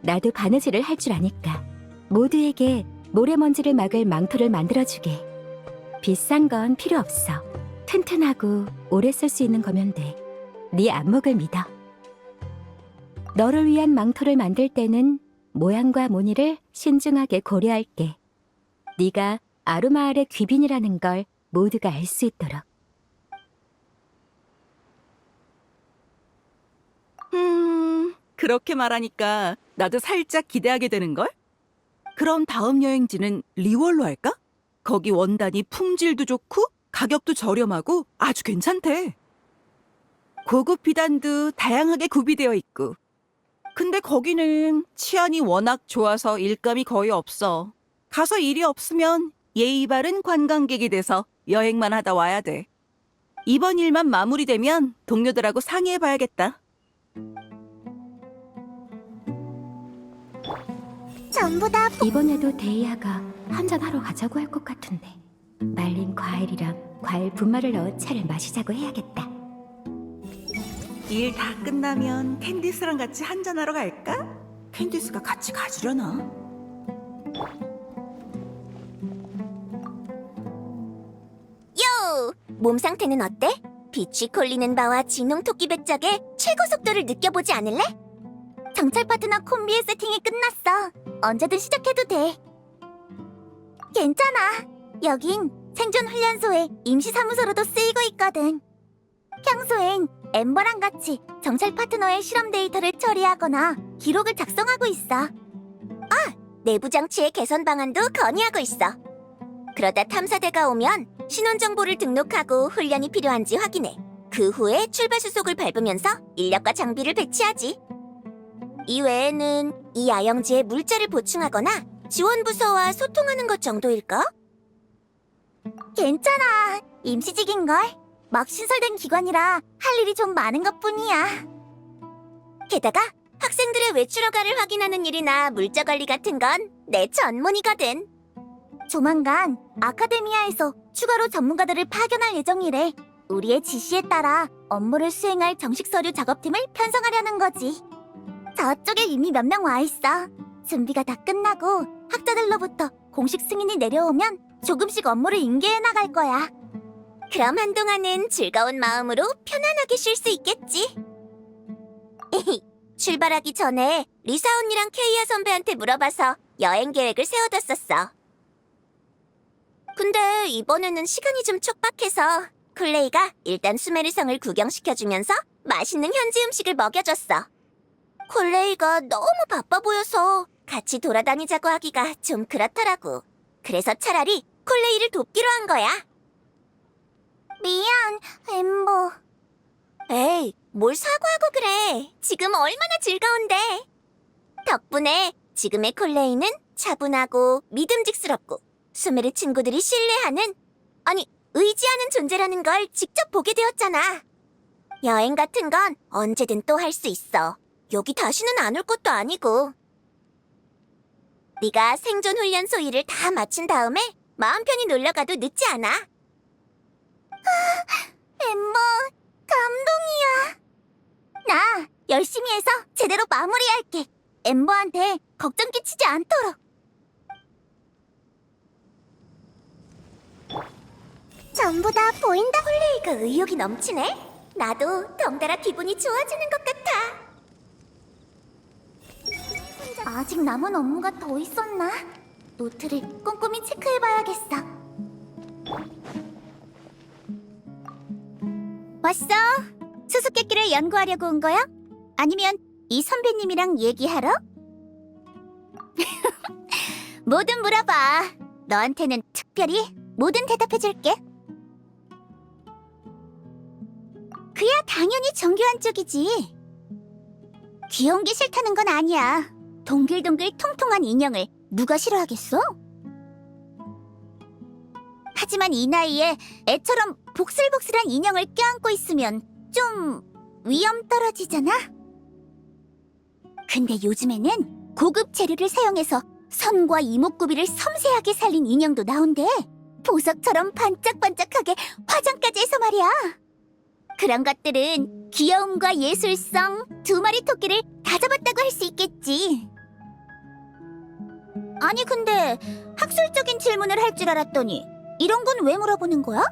나도 바느질을 할 줄 아니까. 모두에게 모래먼지를 막을 망토를 만들어주게. 비싼 건 필요 없어. 튼튼하고 오래 쓸 수 있는 거면 돼. 네 안목을 믿어. 너를 위한 망토를 만들 때는 모양과 무늬를 신중하게 고려할게. 네가 아루마을의 귀빈이라는 걸 모두가 알 수 있도록. 그렇게 말하니까 나도 살짝 기대하게 되는걸? 그럼 다음 여행지는 리월로 할까? 거기 원단이 품질도 좋고 가격도 저렴하고 아주 괜찮대. 고급 비단도 다양하게 구비되어 있고. 근데 거기는 치안이 워낙 좋아서 일감이 거의 없어. 가서 일이 없으면 예의 바른 관광객이 돼서 여행만 하다 와야 돼. 이번 일만 마무리되면 동료들하고 상의해봐야겠다. 전부 다 이번에도 데이아가 한잔하러 가자고 할 것 같은데 말린 과일이랑 과일 분말을 넣은 차를 마시자고 해야겠다. 일 다 끝나면 캔디스랑 같이 한잔하러 갈까? 캔디스가 같이 가주려나? 요! 몸 상태는 어때? 빛이 콜리는 바와 진홍 토끼 백작의 최고 속도를 느껴보지 않을래? 정찰 파트너 콤비의 세팅이 끝났어. 언제든 시작해도 돼. 괜찮아. 여긴 생존 훈련소의 임시 사무소로도 쓰이고 있거든. 평소엔 엠버랑 같이 정찰 파트너의 실험 데이터를 처리하거나 기록을 작성하고 있어. 아! 내부 장치의 개선 방안도 건의하고 있어. 그러다 탐사대가 오면 신원 정보를 등록하고 훈련이 필요한지 확인해. 그 후에 출발 수속을 밟으면서 인력과 장비를 배치하지. 이 외에는 이 야영지에 물자를 보충하거나 지원 부서와 소통하는 것 정도일까? 괜찮아. 임시직인걸. 막 신설된 기관이라 할 일이 좀 많은 것뿐이야. 게다가 학생들의 외출 허가를 확인하는 일이나 물자 관리 같은 건 내 전문이거든. 조만간 아카데미아에서 추가로 전문가들을 파견할 예정이래. 우리의 지시에 따라 업무를 수행할 정식 서류 작업팀을 편성하려는 거지. 저쪽에 이미 몇 명 와 있어. 준비가 다 끝나고 학자들로부터 공식 승인이 내려오면 조금씩 업무를 인계해 나갈 거야. 그럼 한동안은 즐거운 마음으로 편안하게 쉴 수 있겠지. 출발하기 전에 리사 언니랑 케이아 선배한테 물어봐서 여행 계획을 세워뒀었어. 이번에는 시간이 좀 촉박해서 클레이가 일단 수메르성을 구경시켜주면서 맛있는 현지 음식을 먹여줬어. 클레이가 너무 바빠 보여서 같이 돌아다니자고 하기가 좀 그렇더라고. 그래서 차라리 클레이를 돕기로 한 거야. 미안, 엠버. 에이, 뭘 사과하고 그래. 지금 얼마나 즐거운데. 덕분에 지금의 클레이는 차분하고 믿음직스럽고 수메르 친구들이 신뢰하는, 아니 의지하는 존재라는 걸 직접 보게 되었잖아. 여행 같은 건 언제든 또 할 수 있어. 여기 다시는 안 올 것도 아니고. 네가 생존 훈련소 일을 다 마친 다음에 마음 편히 놀러가도 늦지 않아. 엠버, 감동이야. 나 열심히 해서 제대로 마무리할게. 엠버한테 걱정 끼치지 않도록. 전부 다 보인다. 홀레이가 의욕이 넘치네. 나도 덩달아 기분이 좋아지는 것 같아. 아직 남은 업무가 더 있었나? 노트를 꼼꼼히 체크해봐야겠어. 왔어? 수수께끼를 연구하려고 온 거야? 아니면 이 선배님이랑 얘기하러? 뭐든 물어봐. 너한테는 특별히 뭐든 대답해줄게. 그야 당연히 정교한 쪽이지. 귀여운 게 싫다는 건 아니야. 동글동글 통통한 인형을 누가 싫어하겠어? 하지만 이 나이에 애처럼 복슬복슬한 인형을 껴안고 있으면 좀 위험 떨어지잖아? 근데 요즘에는 고급 재료를 사용해서 선과 이목구비를 섬세하게 살린 인형도 나온대. 보석처럼 반짝반짝하게 화장까지 해서 말이야. 그런 것들은 귀여움과 예술성, 두 마리 토끼를 다 잡았다고 할 수 있겠지. 아니 근데 학술적인 질문을 할 줄 알았더니 이런 건 왜 물어보는 거야?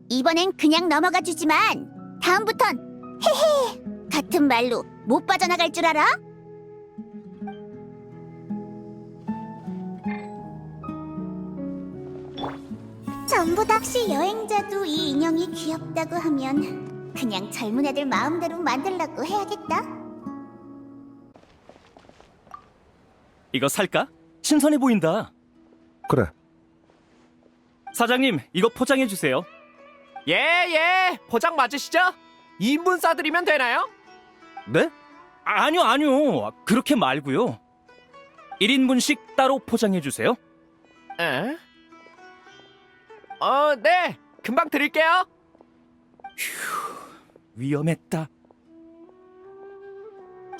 이번엔 그냥 넘어가 주지만 다음부턴 헤헤 같은 말로 못 빠져나갈 줄 알아? 전부 다 혹시 여행자도 이 인형이 귀엽다고 하면 그냥 젊은 애들 마음대로 만들라고 해야겠다. 이거 살까? 신선해 보인다. 그래. 사장님, 이거 포장해 주세요. 예, 포장 맞으시죠? 2인분 싸드리면 되나요? 네? 아니요. 그렇게 말고요. 1인분씩 따로 포장해 주세요. 에? 네. 금방 드릴게요. 위험했다.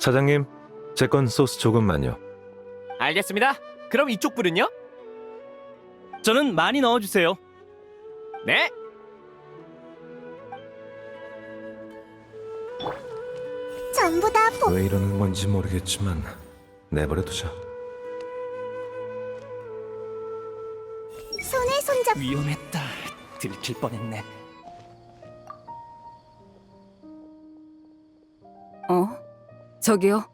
사장님, 제 건 소스 조금만요. 알겠습니다. 그럼 이쪽 분은요? 저는 많이 넣어주세요. 네. 전부 다 왜 이러는 건지 모르겠지만 내버려두자. 손에 손잡. 위험했다. 들킬 뻔했네. 저기요.